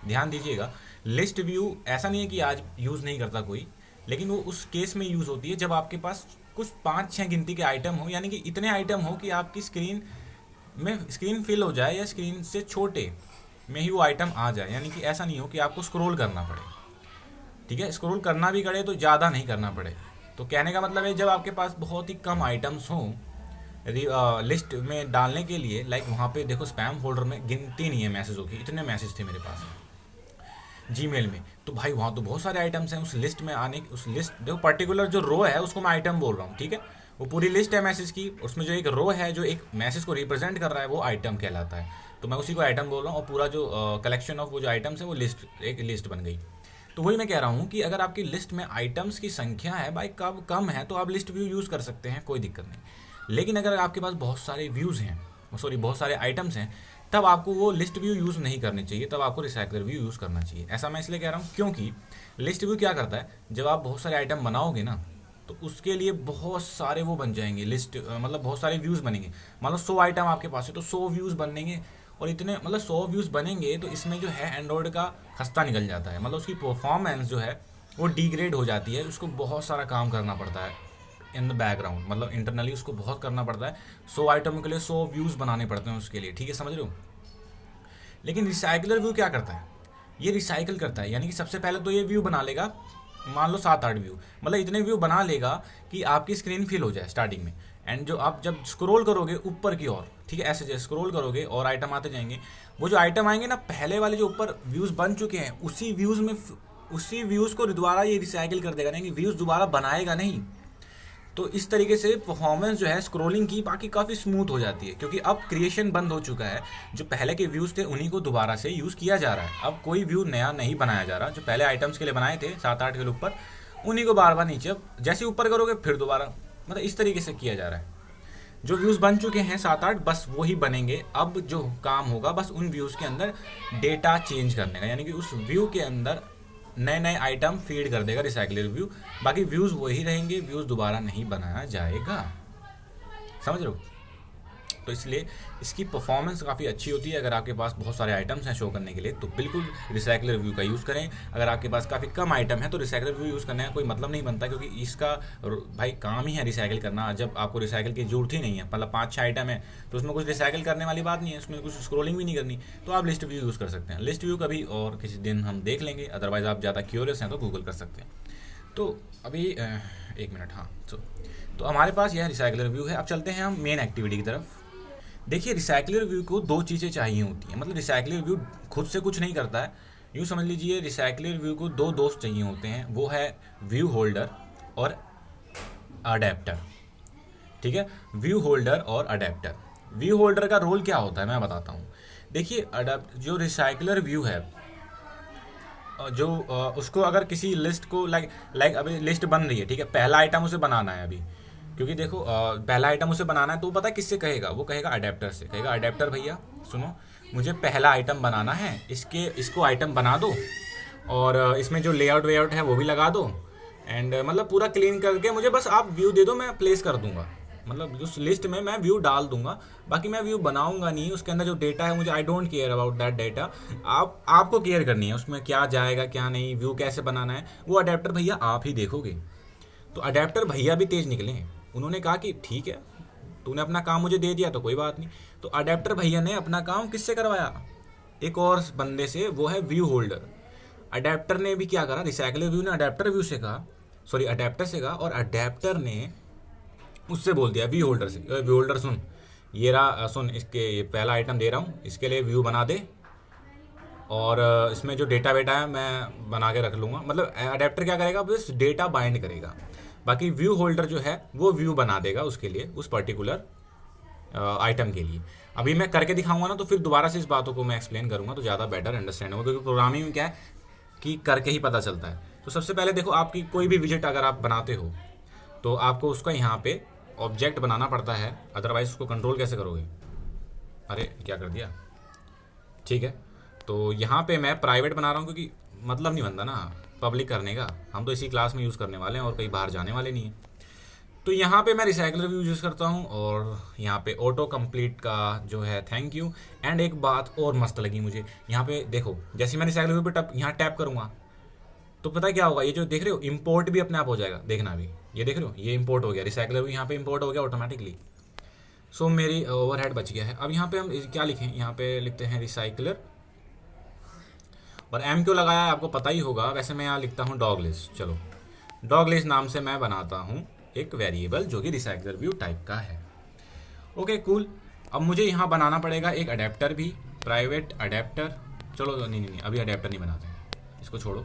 ध्यान दीजिएगा, लिस्ट व्यू ऐसा नहीं है कि आज यूज़ नहीं करता कोई, लेकिन वो उस केस में यूज़ होती है जब आपके पास कुछ 5-6 गिनती के आइटम हो, यानी कि इतने आइटम हो कि आपकी स्क्रीन फिल हो जाए या स्क्रीन से छोटे में ही वो आइटम आ जाए, यानी कि ऐसा नहीं हो कि आपको स्क्रॉल करना पड़े। ठीक है, स्क्रॉल करना भी पड़े तो ज़्यादा नहीं करना पड़े। तो कहने का मतलब है जब आपके पास बहुत ही कम आइटम्स हों लिस्ट में डालने के लिए, लाइक वहाँ पे देखो स्पैम फोल्डर में गिनती नहीं है मैसेजों की, इतने मैसेज थे मेरे पास जीमेल में, तो भाई वहाँ तो बहुत सारे आइटम्स हैं उस लिस्ट में आने, उस लिस्ट देखो पर्टिकुलर जो रो है उसको मैं आइटम बोल रहा हूँ, ठीक है, वो पूरी लिस्ट है मैसेज की, उसमें जो एक रो है जो एक मैसेज को रिप्रेजेंट कर रहा है वो आइटम कहलाता है, तो मैं उसी को आइटम बोल रहा हूँ, और पूरा जो कलेक्शन ऑफ वो जो आइटम्स है वो लिस्ट, एक लिस्ट बन गई। तो वही मैं कह रहा हूँ कि अगर आपकी लिस्ट में आइटम्स की संख्या है भाई कम है तो आप लिस्ट व्यू यूज़ कर सकते हैं, कोई दिक्कत नहीं। लेकिन अगर आपके पास बहुत सारे व्यूज़ हैं, बहुत सारे आइटम्स हैं, तब आपको वो लिस्ट व्यू यूज़ नहीं करनी चाहिए, तब आपको रिसाइकलर व्यू यूज़ करना चाहिए। ऐसा मैं इसलिए कह रहा हूँ क्योंकि लिस्ट व्यू क्या करता है, जब आप बहुत सारे आइटम बनाओगे ना तो उसके लिए बहुत सारे वो बन जाएंगे लिस्ट, मतलब बहुत सारे व्यूज़ बनेंगे। मान लो 100 आइटम आपके पास है तो 100 व्यूज़ बनेंगे, और इतने मतलब 100 व्यूज़ बनेंगे तो इसमें जो है एंड्रॉयड का खस्ता निकल जाता है, मतलब उसकी परफॉर्मेंस जो है वो डिग्रेड हो जाती है, उसको बहुत सारा काम करना पड़ता है इन द बैकग्राउंड, मतलब इंटरनली उसको बहुत करना पड़ता है। 100 आइटम के लिए 100 व्यूज़ बनाने पड़ते हैं उसके लिए, ठीक है, समझ रहे हो। लेकिन रिसाइकलर व्यू क्या करता है, ये रिसाइकल करता है, यानी कि सबसे पहले तो ये व्यू बना लेगा, मान लो 7-8 व्यू, मतलब इतने व्यू बना लेगा कि आपकी स्क्रीन फिल हो जाए स्टार्टिंग में, एंड जो आप जब स्क्रॉल करोगे ऊपर की ओर, ठीक है, ऐसे जैसे स्क्रॉल करोगे और आइटम आते जाएंगे, वो जो आइटम आएंगे ना पहले वाले जो ऊपर व्यूज़ बन चुके हैं उसी व्यूज़ को दोबारा ये रिसाइकिल कर देगा, यानी कि व्यूज़ दोबारा बनाएगा नहीं। तो इस तरीके से परफॉर्मेंस जो है स्क्रॉलिंग की बाकी काफ़ी स्मूथ हो जाती है, क्योंकि अब क्रिएशन बंद हो चुका है, जो पहले के व्यूज़ थे उन्हीं को दोबारा से यूज़ किया जा रहा है, अब कोई व्यू नया नहीं बनाया जा रहा, जो पहले आइटम्स के लिए बनाए थे 7-8 के ऊपर उन्हीं को बार बार नीचे, अब जैसे ऊपर करोगे फिर दोबारा, मतलब इस तरीके से किया जा रहा है। जो व्यूज़ बन चुके हैं 7-8 बस वही बनेंगे, अब जो काम होगा बस उन व्यूज़ के अंदर डेटा चेंज करने का, यानी कि उस व्यू के अंदर नए नए आइटम फीड कर देगा रिसाइकलर व्यू, बाकी व्यूज़ वही रहेंगे, व्यूज़ दोबारा नहीं बनाया जाएगा, समझ रहे हो। तो इसलिए इसकी परफॉर्मेंस काफ़ी अच्छी होती है। अगर आपके पास बहुत सारे आइटम्स हैं शो करने के लिए तो बिल्कुल रिसाइकलर व्यू का यूज़ करें, अगर आपके पास काफ़ी कम आइटम है तो रिसाइकलर व्यू यूज़ करने का कोई मतलब नहीं बनता, क्योंकि इसका भाई काम ही है रिसाइकिल करना। जब आपको रिसाइकिल की जरूरत ही नहीं है, मतलब 5-6 आइटम है तो उसमें कुछ रिसाइकिल करने वाली बात नहीं है, उसमें कुछ स्क्रोलिंग भी नहीं करनी, तो आप लिस्ट व्यू यूज़ कर सकते हैं। लिस्ट व्यू कभी और किसी दिन हम देख लेंगे, अदरवाइज़ आप ज़्यादा क्यूरियस हैं तो गूगल कर सकते हैं। तो अभी 1 मिनट, हाँ, तो हमारे पास यह रिसाइकलर व्यू है। अब चलते हैं हम मेन एक्टिविटी की तरफ। देखिए, रिसाइकलर व्यू को 2 चीज़ें चाहिए होती हैं, मतलब रिसाइकलर व्यू खुद से कुछ नहीं करता है, यूँ समझ लीजिए रिसाइकलर व्यू को 2 दोस्त चाहिए होते हैं, वो है व्यू होल्डर और अडेप्टर, ठीक है, व्यू होल्डर और अडेप्टर। व्यू होल्डर का रोल क्या होता है मैं बताता हूँ। देखिए, जो रिसाइकलर व्यू है जो उसको अगर किसी लिस्ट को लाइक अभी लिस्ट बन रही है, ठीक है, पहला आइटम उसे बनाना है अभी, क्योंकि देखो पहला आइटम उसे बनाना है तो पता है किससे कहेगा, वो कहेगा अडेप्टर से, कहेगा अडेप्टर भैया सुनो मुझे पहला आइटम बनाना है, इसको आइटम बना दो और इसमें जो लेआउट वेआउट है वो भी लगा दो, एंड मतलब पूरा क्लीन करके मुझे बस आप व्यू दे दो, मैं प्लेस कर दूंगा, मतलब उस लिस्ट में मैं व्यू डाल दूंगा, बाकी मैं व्यू बनाऊंगा नहीं, उसके अंदर जो डेटा है मुझे I don't care about that data, आपको केयर करनी है उसमें क्या जाएगा क्या नहीं, व्यू कैसे बनाना है, वो अडेप्टर भैया आप ही देखोगे। तो अडेप्टर भैया भी तेज निकले, उन्होंने कहा कि ठीक है तूने अपना काम मुझे दे दिया तो कोई बात नहीं। तो अडेप्टर भैया ने अपना काम किससे करवाया, एक और बंदे से, वो है व्यू होल्डर। अडेप्टर ने भी क्या करा, रिसाइकलर व्यू ने अडेप्टर से कहा, और अडेप्टर ने उससे बोल दिया व्यू होल्डर से, व्यू होल्डर सुन ये रहा, सुन इसके ये पहला आइटम दे रहा हूँ, इसके लिए व्यू बना दे और इसमें जो डेटा वेटा है मैं बना के रख लूँगा। मतलब अडेप्टर क्या करेगा, बस डेटा बाइंड करेगा, बाकी व्यू होल्डर जो है वो व्यू बना देगा उसके लिए, उस पर्टिकुलर आइटम के लिए। अभी मैं करके दिखाऊंगा ना तो फिर दोबारा से इस बातों को मैं एक्सप्लेन करूँगा तो ज़्यादा बेटर अंडरस्टैंड होगा, क्योंकि प्रोग्रामिंग में क्या है कि करके ही पता चलता है। तो सबसे पहले देखो, आपकी कोई भी विजिट अगर आप बनाते हो तो आपको उसका यहाँ पे ऑब्जेक्ट बनाना पड़ता है, अदरवाइज उसको कंट्रोल कैसे करोगे। अरे क्या कर दिया, ठीक है, तो यहाँ पे मैं प्राइवेट बना रहा हूँ क्योंकि मतलब नहीं बनता ना पब्लिक करने का, हम तो इसी क्लास में यूज़ करने वाले हैं और कहीं बाहर जाने वाले नहीं हैं। तो यहाँ पे मैं रिसाइकलर व्यू यूज़ करता हूँ और यहाँ पे ऑटो कंप्लीट का जो है थैंक यू। एंड एक बात और मस्त लगी मुझे, यहाँ पे देखो जैसे मैं रिसाइकलर व्यू पे यहाँ टैप करूँगा तो पता है क्या होगा, ये जो देख रहे हो इंपोर्ट भी अपने आप हो जाएगा, देखना अभी ये देख रहे हो ये इंपोर्ट हो गया, रिसाइकलर भी यहाँ पे इंपोर्ट हो गया ऑटोमेटिकली। सो मेरी ओवरहेड बच गया है। अब यहाँ पे हम क्या लिखें, यहाँ पे लिखते हैं रिसाइकलर, और एम क्यों लगाया है आपको पता ही होगा। वैसे मैं यहाँ लिखता हूँ डॉग लिस्ट। चलो डॉग लिस्ट नाम से मैं बनाता हूँ एक वेरिएबल जो कि रिसाइकलर व्यू टाइप का है। Okay cool. अब मुझे यहाँ बनाना पड़ेगा एक अडेप्टर भी, प्राइवेट अडेप्टर। चलो नहीं अभी अडेप्टर नहीं बनाते हैं, इसको छोड़ो।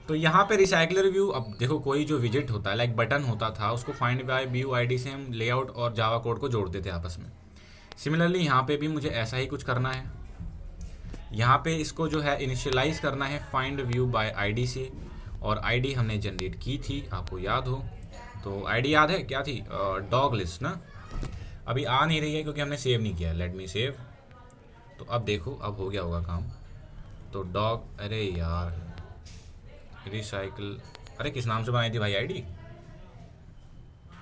तो यहाँ पे रिसाइकलर व्यू, अब देखो कोई जो विजिट होता है लाइक बटन होता था, उसको फाइंड बाय व्यू आईडी से हम लेआउट और जावा कोड को जोड़ते थे आपस में। सिमिलरली यहाँ पे भी मुझे ऐसा ही कुछ करना है। यहाँ पे इसको जो है इनिशियलाइज करना है फाइंड व्यू बाय आईडी से, और आईडी हमने जनरेट की थी आपको याद हो, तो आईडी याद है क्या थी, डॉग लिस्ट ना। अभी आ नहीं रही है क्योंकि हमने सेव नहीं किया, लेट मी सेव। तो अब देखो अब हो गया होगा काम। तो डॉग, अरे यार रिसाइकल, अरे किस नाम से बनाई थी भाई आईडी,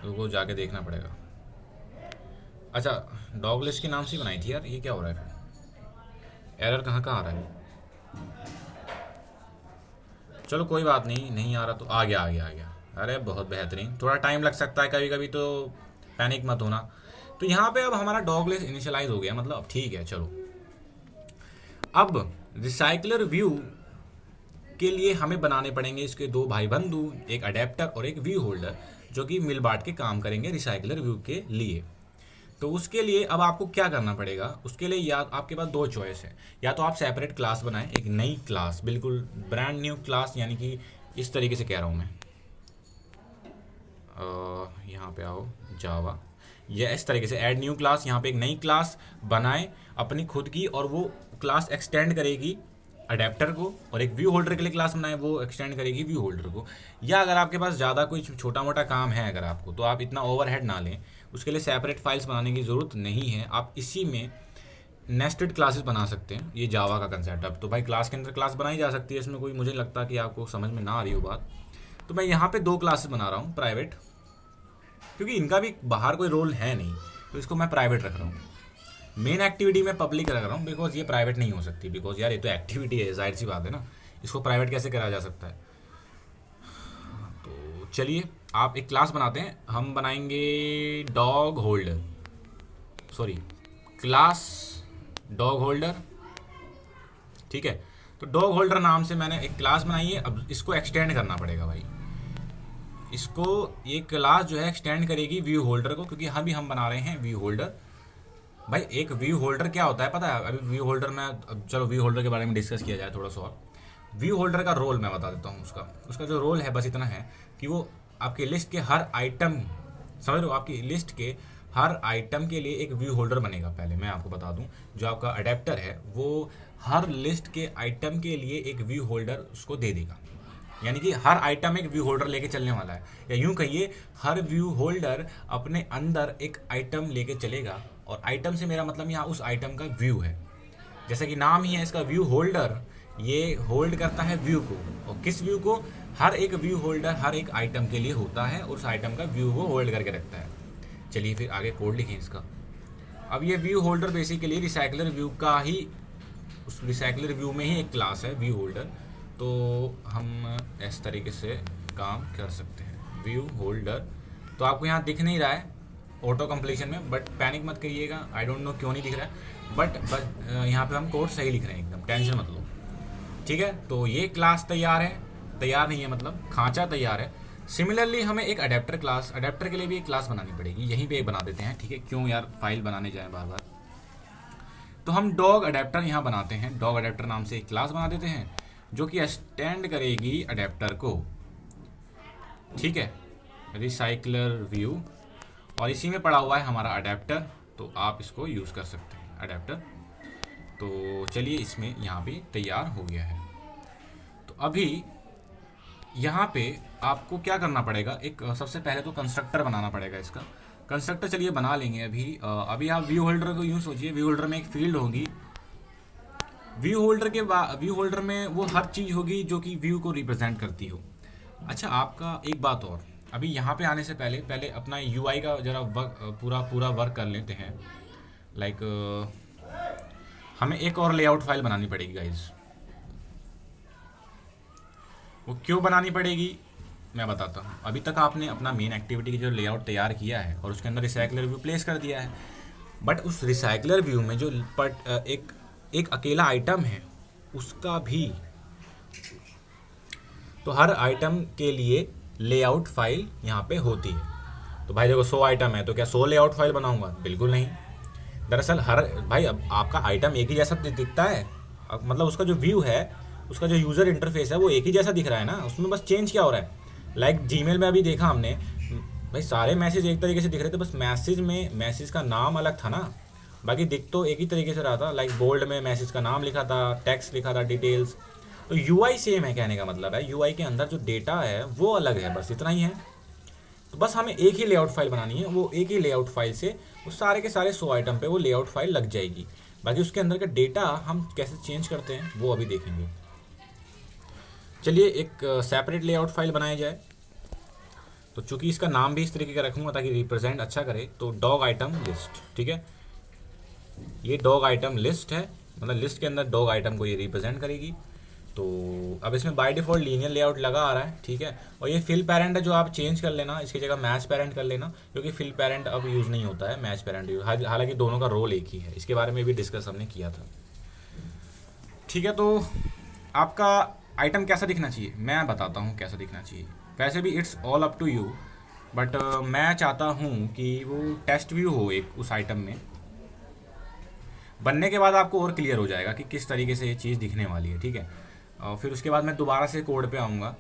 तो वो जाके देखना पड़ेगा। अच्छा डॉग लिस्ट के नाम से बनाई थी यार, ये क्या हो रहा है फिर, एरर कहाँ आ रहा है। चलो कोई बात नहीं, नहीं आ रहा तो आ गया। अरे बहुत बेहतरीन, थोड़ा टाइम लग सकता है कभी कभी, तो पैनिक मत होना। तो यहाँ पे अब हमारा डॉग लिस्ट इनिशियलाइज हो गया, मतलब अब ठीक है। चलो अब रिसाइकलर व्यू के लिए हमें बनाने पड़ेंगे इसके दो भाई बंधु, एक अडेप्टर और एक व्यू होल्डर, जो कि मिल बांट के काम करेंगे रिसाइकलर व्यू के लिए। तो उसके लिए अब आपको क्या करना पड़ेगा, उसके लिए या आपके पास दो चॉइस है, या तो आप सेपरेट क्लास बनाएं, एक नई क्लास, बिल्कुल ब्रांड न्यू क्लास, यानी कि इस तरीके से कह रहा हूँ मैं, यहाँ पे आओ जावा, या इस तरीके से ऐड न्यू क्लास, यहाँ पे एक नई क्लास बनाए अपनी खुद की, और वो क्लास एक्सटेंड करेगी अडेप्टर को, और एक व्यू होल्डर के लिए क्लास बनाए वो एक्सटेंड करेगी व्यू होल्डर को। या अगर आपके पास ज़्यादा कोई छोटा मोटा काम है अगर आपको, तो आप इतना ओवरहेड ना लें, उसके लिए सेपरेट फाइल्स बनाने की ज़रूरत नहीं है, आप इसी में नेस्टेड क्लासेस बना सकते हैं। ये जावा का कंसेप्ट। अब तो भाई क्लास के अंदर क्लास बनाई जा सकती है, इसमें कोई मुझे लगता कि आपको समझ में ना आ रही हो बात। तो मैं यहाँ पे दो क्लासेस बना रहा हूँ प्राइवेट, क्योंकि इनका भी बाहर कोई रोल है नहीं, तो इसको मैं प्राइवेट रख रहा हूँ। मेन एक्टिविटी में पब्लिक रख रहा हूँ, बिकॉज ये प्राइवेट नहीं हो सकती, बिकॉज यार ये तो एक्टिविटी है, जाहिर सी बात है ना, इसको प्राइवेट कैसे करा जा सकता है। तो चलिए आप एक क्लास बनाते हैं, हम बनाएंगे dog holder, sorry class dog holder, ठीक है। तो डॉग होल्डर नाम से मैंने एक क्लास बनाई है। अब इसको एक्सटेंड करना पड़ेगा भाई, इसको ये क्लास जो है एक्सटेंड करेगी व्यू होल्डर को, क्योंकि हम बना रहे हैं व्यू होल्डर। भाई एक व्यू होल्डर क्या होता है पता है, अभी व्यू होल्डर में, अब चलो व्यू होल्डर के बारे में डिस्कस किया जाए थोड़ा सा और। व्यू होल्डर का रोल मैं बता देता हूँ, उसका जो रोल है बस इतना है कि वो आपके लिस्ट के हर आइटम, समझ लो, आपकी लिस्ट के हर आइटम के लिए एक व्यू होल्डर बनेगा। पहले मैं आपको बता दूं, जो आपका अडेप्टर है वो हर लिस्ट के आइटम के लिए एक व्यू होल्डर उसको दे देगा, यानी कि हर आइटम एक व्यू होल्डर लेके चलने वाला है, या यूं कहिए हर व्यू होल्डर अपने अंदर एक आइटम लेके चलेगा। और आइटम से मेरा मतलब यहाँ उस आइटम का व्यू है, जैसे कि नाम ही है इसका व्यू होल्डर, ये होल्ड करता है व्यू को। और किस व्यू को, हर एक व्यू होल्डर हर एक आइटम के लिए होता है, और उस आइटम का व्यू वो होल्ड करके रखता है। चलिए फिर आगे कोड लिखें इसका। अब ये view holder basically recycler view का ही, उस रिसाइकलर व्यू में ही एक क्लास है व्यू होल्डर। तो हम इस तरीके से काम कर सकते हैं व्यू होल्डर। तो आपको यहाँ दिख नहीं रहा है ऑटो कंप्लीशन में, बट पैनिक मत करिएगा, आई डोंट नो क्यों नहीं दिख रहा है, बट यहाँ पे हम कोड सही लिख रहे हैं एकदम, टेंशन मत लो, ठीक है। तो ये क्लास तैयार है, तैयार नहीं है मतलब खांचा तैयार है। सिमिलरली हमें एक अडेप्टर क्लास, अडेप्टर के लिए भी एक क्लास बनानी पड़ेगी, यहीं पे बना देते हैं, ठीक है, क्यों यार फाइल बनाने जाए बार बार। तो हम डॉग अडेप्टर यहाँ बनाते हैं, डॉग अडेप्टर नाम से एक क्लास बना देते हैं जो कि एक्सटेंड करेगी अडेप्टर को, ठीक है, रिसाइकलर व्यू, और इसी में पड़ा हुआ है हमारा अडेप्टर, तो आप इसको यूज़ कर सकते हैं अडेप्टर। तो चलिए इसमें यहाँ पे तैयार हो गया है। तो अभी यहाँ पे आपको क्या करना पड़ेगा, एक सबसे पहले तो कंस्ट्रक्टर बनाना पड़ेगा इसका। कंस्ट्रक्टर चलिए बना लेंगे अभी आप व्यू होल्डर को यूँ सोचिए, व्यू होल्डर में एक फील्ड होगी, व्यू होल्डर में वो हर चीज़ होगी जो कि व्यू को रिप्रेजेंट करती हो। अच्छा आपका एक बात और, अभी यहाँ पे आने से पहले पहले अपना UI का जरा पूरा वर्क कर लेते हैं। लाइक हमें एक और लेआउट फाइल बनानी पड़ेगी गाइज। वो क्यों बनानी पड़ेगी मैं बताता हूँ। अभी तक आपने अपना मेन एक्टिविटी की जो लेआउट तैयार किया है और उसके अंदर रिसाइकलर व्यू प्लेस कर दिया है, बट उस रिसाइकलर व्यू में जो एक अकेला आइटम है उसका भी, तो हर आइटम के लिए लेआउट फाइल यहाँ पे होती है। तो भाई देखो 100 आइटम है तो क्या 100 लेआउट फाइल बनाऊंगा? बिल्कुल नहीं। दरअसल हर भाई अब आपका आइटम एक ही जैसा दिखता है, मतलब उसका जो व्यू है, उसका जो यूज़र इंटरफेस है वो एक ही जैसा दिख रहा है ना, उसमें बस चेंज क्या हो रहा है। लाइक जीमेल में अभी देखा हमने भाई सारे मैसेज एक तरीके से दिख रहे थे, बस मैसेज का नाम अलग था ना, बाकी दिख तो एक ही तरीके से रहा था। लाइक बोल्ड में मैसेज का नाम लिखा था, टेक्स्ट लिखा था, डिटेल्स। तो यूआई सेम है, कहने का मतलब है यूआई के अंदर जो डेटा है वो अलग है, बस इतना ही है। तो बस हमें एक ही लेआउट फाइल बनानी है, वो एक ही लेआउट फाइल से वो सारे के सारे 100 आइटम पे वो लेआउट फाइल लग जाएगी। बाकी उसके अंदर का डेटा हम कैसे चेंज करते हैं वो अभी देखेंगे। चलिए एक सेपरेट लेआउट फाइल बनाया जाए। तो चूंकि इसका नाम भी इस तरीके का रखूँगा ताकि रिप्रेजेंट अच्छा करे, तो डॉग आइटम लिस्ट, ठीक है। ये डॉग आइटम लिस्ट है, मतलब लिस्ट के अंदर डॉग आइटम को ये रिप्रेजेंट करेगी। तो अब इसमें बाय डिफ़ॉल्ट लीनियर लेआउट लगा आ रहा है, ठीक है। और ये फिल पेरेंट है जो आप चेंज कर लेना, इसकी जगह मैच पेरेंट कर लेना, क्योंकि फिल पेरेंट अब यूज़ नहीं होता है, मैच पेरेंट यूज, हालांकि दोनों का रोल एक ही है। इसके बारे में भी डिस्कस हमने किया था, ठीक है। तो आपका आइटम कैसा दिखना चाहिए मैं बताता हूँ कैसा दिखना चाहिए। वैसे भी it's all up to you, but मैं चाहता हूँ कि वो टेस्ट व्यू हो एक उस आइटम में। बनने के बाद आपको और क्लियर हो जाएगा कि किस तरीके से ये चीज़ दिखने वाली है, ठीक है। और फिर उसके बाद मैं दोबारा से कोड पे आऊँगा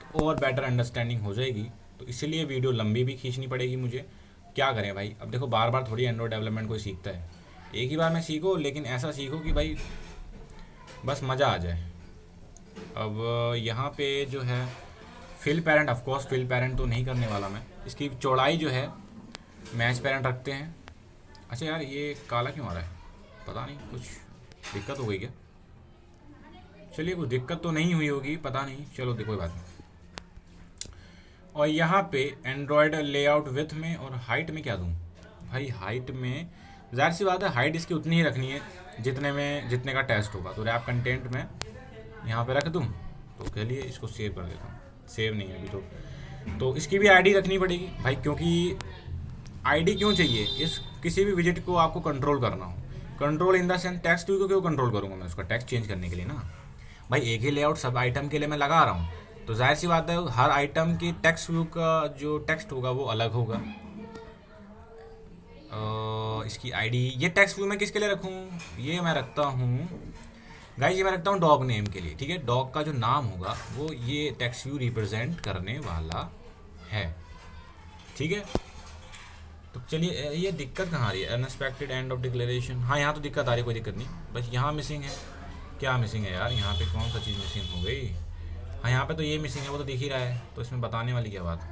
तो और बेटर अंडरस्टैंडिंग हो जाएगी। तो इसीलिए वीडियो लंबी भी खींचनी पड़ेगी मुझे। क्या करें भाई, अब देखो बार बार थोड़ी एंड्रॉयड डेवलपमेंट कोई सीखता है, एक ही बार में सीखो, लेकिन ऐसा सीखो कि भाई बस मज़ा आ जाए। अब यहाँ पे जो है fill parent, of course fill parent तो नहीं करने वाला मैं। इसकी चौड़ाई जो है मैच पेरेंट रखते हैं। अच्छा यार ये काला क्यों आ रहा है, पता नहीं कुछ दिक्कत हो गई क्या। चलिए कोई दिक्कत तो नहीं हुई होगी, पता नहीं, चलो देखो कोई बात नहीं। और यहाँ पे एंड्रॉयड लेआउट विथ में और हाइट में क्या दूँ भाई। हाइट में ज़ाहिर सी बात है हाइट इसकी उतनी ही रखनी है जितने का टेस्ट होगा। तो रैप कंटेंट में यहाँ पे रख दूँ, तो चलिए इसको सेव कर देता हूँ। सेव नहीं है अभी तो इसकी भी आईडी रखनी पड़ेगी भाई, क्योंकि आईडी क्यों चाहिए, इस किसी भी विजिट को आपको कंट्रोल करना हो। Control in the sense text view को क्यों कंट्रोल करूँगा मैं, उसका टेक्स्ट चेंज करने के लिए ना भाई। एक ही लेआउट सब आइटम के लिए मैं लगा रहा हूँ, तो जाहिर सी बात है हर आइटम की टेक्स्ट व्यू का जो टेक्स्ट होगा वो अलग होगा। इसकी आईडी, ये टेक्स्ट व्यू मैं किसके लिए रखूँ, ये मैं रखता हूँ गाइस, ये मैं रखता हूँ डॉग नेम के लिए, ठीक है। डॉग का जो नाम होगा वो ये टेक्स्ट व्यू रिप्रेजेंट करने वाला है, ठीक है। तो चलिए ये दिक्कत कहाँ आ रही है, अनएक्सपेक्टेड एंड ऑफ डिक्लेरेशन। हाँ यहाँ तो दिक्कत आ रही है, कोई दिक्कत नहीं, बस यहाँ मिसिंग है। क्या मिसिंग है यार, यहाँ पे कौन सा चीज़ मिसिंग हो गई। हाँ यहाँ पे तो ये मिसिंग है, वो तो दिख ही रहा है, तो इसमें बताने वाली क्या बात है।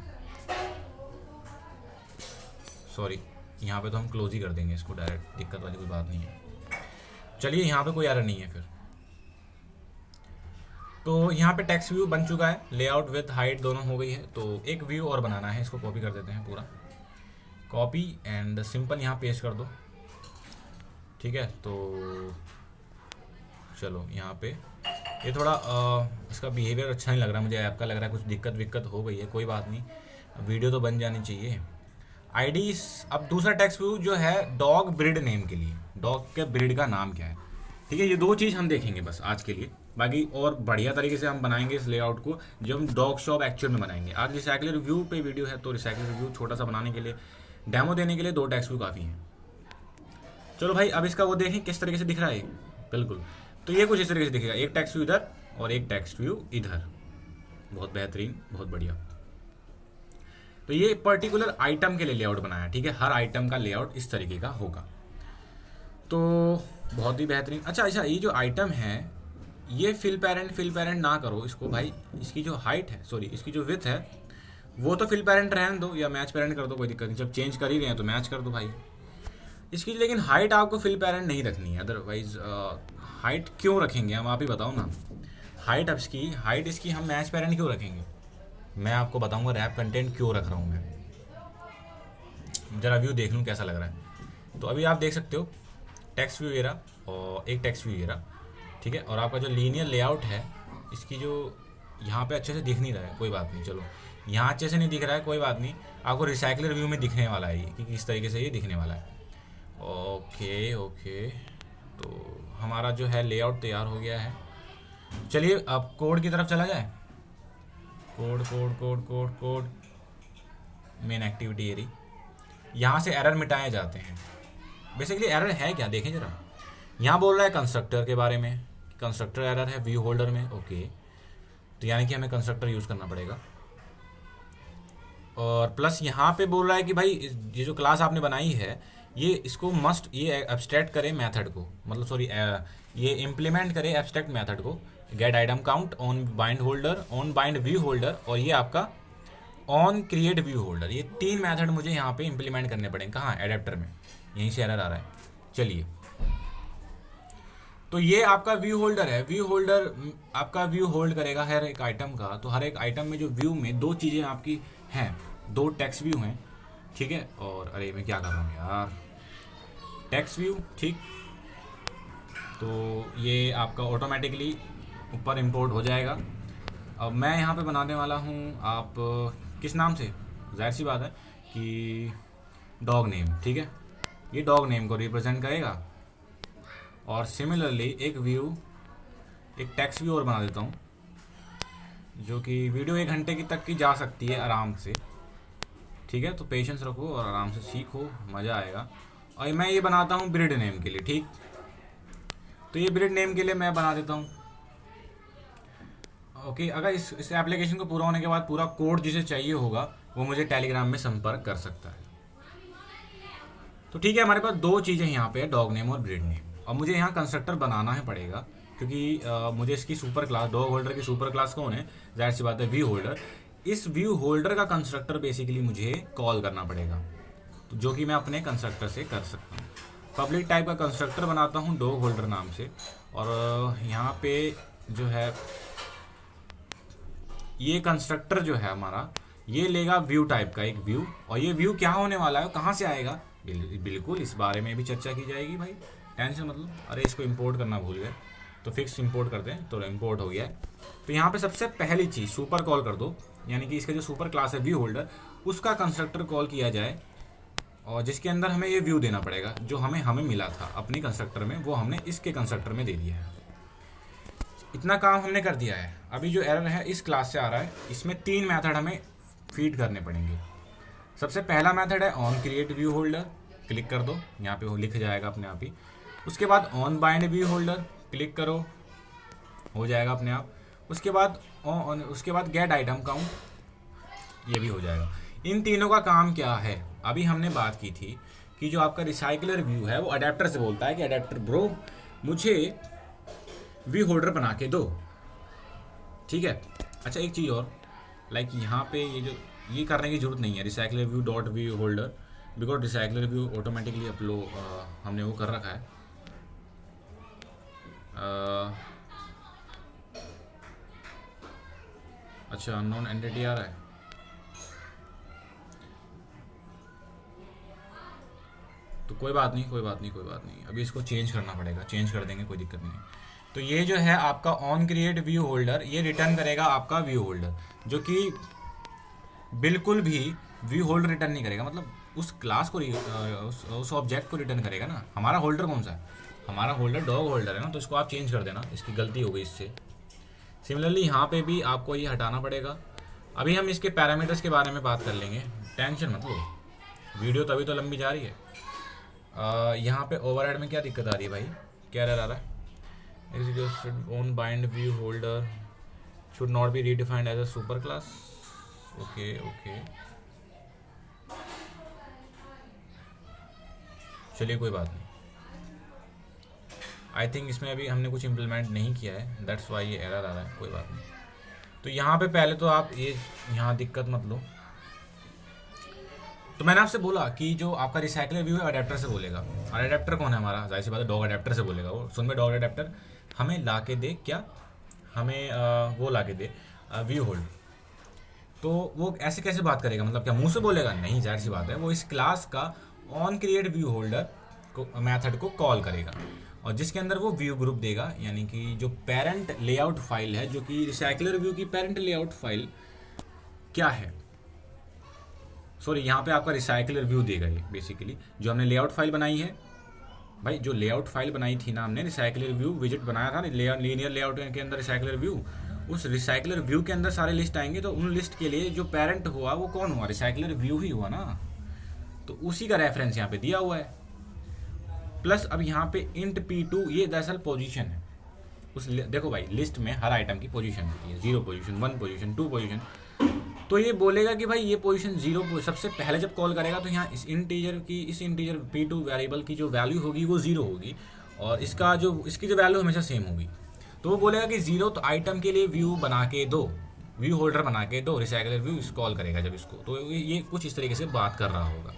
सॉरी, यहाँ पे तो हम क्लोज ही कर देंगे इसको डायरेक्ट, दिक्कत वाली कोई बात नहीं है। चलिए यहाँ पे कोई एरर नहीं है फिर। तो यहाँ पे टेक्स्ट व्यू बन चुका है, लेआउट विथ हाइट दोनों हो गई है। तो एक व्यू और बनाना है, इसको कॉपी कर देते हैं पूरा, कॉपी एंड सिंपल यहाँ पेस्ट कर दो, ठीक है। तो चलो यहाँ पे ये थोड़ा इसका बिहेवियर अच्छा नहीं लग रहा मुझे, ऐप का लग रहा है कुछ दिक्कत हो गई है, कोई बात नहीं, वीडियो तो बन जानी चाहिए। आईडी, अब दूसरा टेक्स्ट व्यू जो है डॉग ब्रीड नेम के लिए, डॉग के ब्रीड का नाम क्या है, ठीक है। ये दो चीज़ हम देखेंगे बस आज के लिए, बाकी और बढ़िया तरीके से हम बनाएंगे इस लेआउट को जब हम डॉग शॉप एक्चुअल में बनाएंगे। आज रिसाइकलर रिव्यू पे वीडियो है, तो रिसाइकलर रिव्यू छोटा सा बनाने के लिए, डेमो देने के लिए 2 टेक्स्ट व्यू काफ़ी हैं। चलो भाई अब इसका वो देखें किस तरीके से दिख रहा है। बिल्कुल, तो ये कुछ इस तरीके से दिखेगा, एक टेक्स्ट व्यू इधर और एक टेक्स्ट व्यू इधर, बहुत बेहतरीन, बहुत बढ़िया। तो ये पर्टिकुलर आइटम के लिए लेआउट बनाया, ठीक है। हर आइटम का लेआउट इस तरीके का होगा, तो बहुत ही बेहतरीन। अच्छा, ये जो आइटम है ये फिल पेरेंट ना करो इसको भाई। इसकी जो हाइट है, सॉरी इसकी जो विड्थ है वो तो फिल पेरेंट रहने दो या मैच पेरेंट कर दो, कोई दिक्कत नहीं। जब चेंज कर ही रहे हैं तो मैच कर दो भाई इसकी, लेकिन हाइट आपको फिल पेरेंट नहीं रखनी है। अदरवाइज हाइट क्यों रखेंगे हम, आप ही बताओ ना। हाइट इसकी हम मैच पेरेंट क्यों रखेंगे, मैं आपको बताऊंगा रैप कंटेंट क्यों रख रहा हूँ मैं। ज़रा व्यू देख लूँ कैसा लग रहा है। तो अभी आप देख सकते हो टेक्स्ट व्यू एरा और एक टेक्स्ट व्यू एरा, ठीक है। और आपका जो लीनियर लेआउट है इसकी जो यहाँ पे अच्छे से दिख नहीं रहा है, कोई बात नहीं, चलो यहाँ अच्छे से नहीं दिख रहा है, कोई बात नहीं, आपको रिसाइकलर व्यू में दिखने वाला है ये, कि किस तरीके से ये दिखने वाला है। ओके ओके, तो हमारा जो है लेआउट तैयार हो गया है। चलिए अब कोड की तरफ चला जाए। Code code code code code main activity एरी, यहाँ से एरर मिटाए जाते हैं। बेसिकली एरर है क्या, देखें जरा। यहाँ बोल रहा है कंस्ट्रक्टर के बारे में, कंस्ट्रक्टर एरर है व्यू होल्डर में। ओके, तो यानी कि हमें कंस्ट्रक्टर यूज़ करना पड़ेगा। और प्लस यहाँ पे बोल रहा है कि भाई ये जो क्लास आपने बनाई है ये इसको मस्ट ये एब्स्ट्रैक्ट करे मेथड को, मतलब सॉरी ये इम्प्लीमेंट करे एब्स्ट्रैक्ट मेथड को। Gate item count, on bind holder, on bind view holder, और ये आपका ऑन क्रिएट व्यू होल्डर। ये 3 मेथड मुझे यहाँ पे इम्प्लीमेंट करने पड़ेंगे। कहाँ, एडेप्टर में, यहीं से एरर आ रहा है। चलिए, तो ये आपका व्यू होल्डर है। व्यू होल्डर आपका व्यू होल्ड करेगा हर एक आइटम का। तो हर एक आइटम में जो व्यू में 2 चीज़ें आपकी हैं, 2 टेक्स्ट व्यू हैं, ठीक है। और अरे मैं क्या कर रहा हूँ यार, टेक्स्ट व्यू, ठीक। तो ये आपका ऑटोमेटिकली ऊपर इंपोर्ट हो जाएगा। अब मैं यहाँ पे बनाने वाला हूँ, आप किस नाम से, जाहिर सी बात है कि डॉग नेम, ठीक है। ये डॉग नेम को रिप्रेजेंट करेगा। और सिमिलरली एक व्यू, एक टेक्स्ट व्यू और बना देता हूँ, जो कि वीडियो 1 घंटे की तक की जा सकती है आराम से, ठीक है। तो पेशेंस रखो और आराम से सीखो, मज़ा आएगा। और मैं ये बनाता हूँ ब्रीड नेम के लिए, ठीक। तो ये ब्रीड नेम के लिए मैं बना देता हूँ। ओके, अगर इस एप्लीकेशन को पूरा होने के बाद पूरा कोड जिसे चाहिए होगा वो मुझे टेलीग्राम में संपर्क कर सकता है। तो ठीक है, हमारे पास 2 चीज़ें यहाँ पे है, डॉग नेम और ब्रीड नेम। और मुझे यहाँ कंस्ट्रक्टर बनाना है पड़ेगा, क्योंकि मुझे इसकी सुपर क्लास, डॉग होल्डर की सुपर क्लास कौन है, जाहिर सी बात है व्यू होल्डर। इस व्यू होल्डर का कंस्ट्रक्टर बेसिकली मुझे कॉल करना पड़ेगा, तो जो कि मैं अपने कंस्ट्रक्टर से कर सकता हूँ। पब्लिक टाइप का कंस्ट्रक्टर बनाता हूँ डॉग होल्डर नाम से। और यहाँ पे जो है ये कंस्ट्रक्टर जो है हमारा, ये लेगा व्यू टाइप का एक व्यू। और ये व्यू क्या होने वाला है, कहाँ से आएगा, बिल्कुल इस बारे में भी चर्चा की जाएगी भाई, टेंशन मतलब। अरे इसको इंपोर्ट करना भूल गए, तो फिक्स इंपोर्ट करते हैं, तो इंपोर्ट हो गया है। तो यहाँ पे सबसे पहली चीज़ सुपर कॉल कर दो, यानी कि इसका जो सुपर क्लास है व्यू होल्डर, उसका कंस्ट्रक्टर कॉल किया जाए, और जिसके अंदर हमें ये व्यू देना पड़ेगा जो हमें मिला था अपनी कंस्ट्रक्टर में, वो हमने इसके कंस्ट्रक्टर में दे दिया है। इतना काम हमने कर दिया है। अभी जो एरर है इस क्लास से आ रहा है, इसमें 3 मेथड हमें फीड करने पड़ेंगे। सबसे पहला मेथड है on create view holder, click कर दो, यहाँ पे वो लिख जाएगा अपने आप ही। उसके बाद on bind view holder, click करो, हो जाएगा अपने आप। उसके बाद गेट आइटम काउंट, ये भी हो जाएगा। इन तीनों का काम क्या है, अभी हमने बात की थी कि जो आपका रिसाइकलर व्यू है वो अडेप्टर से बोलता है कि अडेप्टर ब्रो मुझे व्यू होल्डर बना के दो, ठीक है। अच्छा एक चीज़ और, लाइक यहाँ पे ये करने की जरूरत नहीं है recycler view dot view holder, because recycler view automatically upload हमने वो कर रखा है। अच्छा अननोन एंटिटी आ रहा है, तो कोई बात नहीं, अभी इसको चेंज करना पड़ेगा, चेंज कर देंगे, कोई दिक्कत नहीं है। तो ये जो है आपका ऑन क्रिएट व्यू होल्डर, ये रिटर्न करेगा आपका व्यू होल्डर, जो कि बिल्कुल भी व्यू होल्डर रिटर्न नहीं करेगा, मतलब उस क्लास को उस ऑब्जेक्ट को रिटर्न करेगा ना। हमारा होल्डर कौन सा है, हमारा होल्डर डॉग होल्डर है ना, तो इसको आप चेंज कर देना, इसकी गलती हो गई इससे। सिमिलरली यहाँ पे भी आपको ये हटाना पड़ेगा। अभी हम इसके पैरामीटर्स के बारे में बात कर लेंगे, टेंशन मत लो, वीडियो तभी तो लंबी जा रही है। यहाँ पे ओवरहेड में क्या दिक्कत आ रही है भाई, क्या एरर आ रहा है, execute on bind view holder should not be redefined as a super class। okay चलिए कोई बात नहीं, आई थिंक इसमें अभी हमने कुछ इम्प्लीमेंट नहीं किया है, दैट्स वाई ये एरर आ रहा है, कोई बात नहीं। तो यहाँ पे पहले तो आप ये यहाँ दिक्कत मत लो। तो मैंने आपसे बोला कि जो आपका रिसाइकलर व्यू है अडेप्टर से बोलेगा, और अडेप्टर कौन है हमारा, जाहिर सी बात है डॉग अडेप्टर से बोलेगा। वो सुन में डॉग अडेप्टर हमें ला के दे, क्या हमें वो ला के दे व्यू होल्डर। तो वो ऐसे कैसे बात करेगा, मतलब क्या मुंह से बोलेगा? नहीं, जाहिर सी बात है, वो इस क्लास का ऑन क्रिएट व्यू होल्डर को मेथड को कॉल करेगा और जिसके अंदर वो व्यू ग्रुप देगा, यानी कि जो पेरेंट लेआउट फाइल है, जो कि रिसाइकलर व्यू की पेरेंट लेआउट फाइल क्या है, सॉरी यहाँ पे आपका रिसाइकलर व्यू देगा ये बेसिकली जो हमने लेआउट फाइल बनाई है। भाई जो लेआउट फाइल बनाई थी ना हमने, रिसाइकलर व्यू विजिट बनाया था ना लीनियर लेआउट के अंदर रिसाइकलर व्यू, उस रिसाइकलर व्यू के अंदर सारे लिस्ट आएंगे, तो उन लिस्ट के लिए जो पेरेंट हुआ वो कौन हुआ? रिसाइकलर व्यू ही हुआ ना, तो उसी का रेफरेंस यहाँ पे दिया हुआ है। प्लस अब यहाँ पे इंट p2 ये दरअसल पोजीशन है उस, देखो भाई लिस्ट में हर आइटम की पोजीशन होती है, 0 पोजीशन, 1 पोजीशन, 2 पोजीशन, तो ये बोलेगा कि भाई ये पोजीशन 0 सबसे पहले जब कॉल करेगा तो यहाँ इस इंटीजर p2 वेरिएबल की जो वैल्यू होगी वो 0 होगी और इसकी जो वैल्यू हमेशा सेम होगी। तो वो बोलेगा कि 0 तो आइटम के लिए व्यू बना के दो, व्यू होल्डर बना के दो, रिसाइकलर व्यू इस कॉल करेगा जब इसको, तो ये कुछ इस तरीके से बात कर रहा होगा।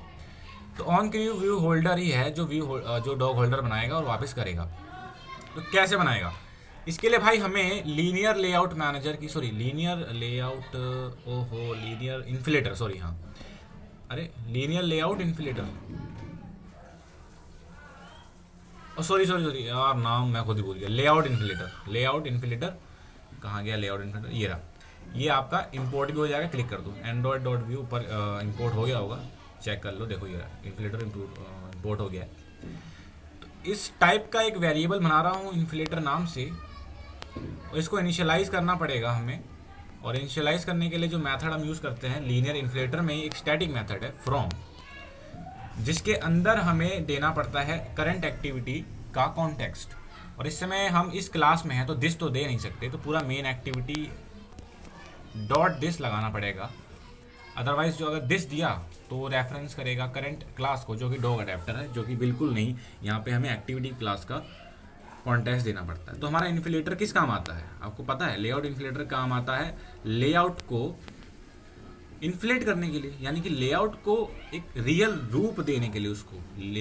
तो ऑन क्रिएट व्यू होल्डर ही है जो डॉग होल्डर बनाएगा और वापस करेगा। तो कैसे बनाएगा? इसके लिए भाई हमें लीनियर लेआउट मैनेजर की, सॉरी लीनियर लेआउट, ओहो लीनियर इन्फ्लेटर, सॉरी हाँ, अरे लीनियर लेआउट इन्फ्लेटर, सॉरी यार नाम मैं खुद ही भूल गया, लेआउट इन्फ्लेटर कहाँ गया? लेआउट इन्फ्लेटर ये रहा, ये आपका इंपोर्ट भी हो जाएगा, क्लिक कर दो android.view ऊपर इंपोर्ट हो गया होगा, चेक कर लो, देखो ये रहा इन्फ्लेटर इंपोर्ट हो गया है। तो इस टाइप का एक वेरिएबल बना रहा हूँ इन्फ्लेटर नाम से, और इसको इनिशियलाइज करना पड़ेगा हमें, और इनिशियलाइज करने के लिए जो मेथड हम यूज़ करते हैं लीनियर इन्फ्लेटर में, एक स्टैटिक मेथड है फ्रॉम, जिसके अंदर हमें देना पड़ता है करंट एक्टिविटी का कॉन्टेक्स्ट, और इस समय हम इस क्लास में हैं तो दिस तो दे नहीं सकते, तो पूरा मेन एक्टिविटी डॉट दिस लगाना पड़ेगा, अदरवाइज जो अगर दिस दिया तो रेफरेंस करेगा करंट क्लास को जो कि डॉग अडेप्टर है, जो कि बिल्कुल नहीं, यहाँ पे हमें एक्टिविटी क्लास का कॉन्टेक्स्ट देना पड़ता है। तो हमारा इन्फ्लेटर किस काम आता है आपको पता है? लेआउट इन्फ्लेटर काम आता है लेआउट को इन्फ्लेट करने के लिए, यानी कि लेआउट को एक रियल रूप देने के लिए उसको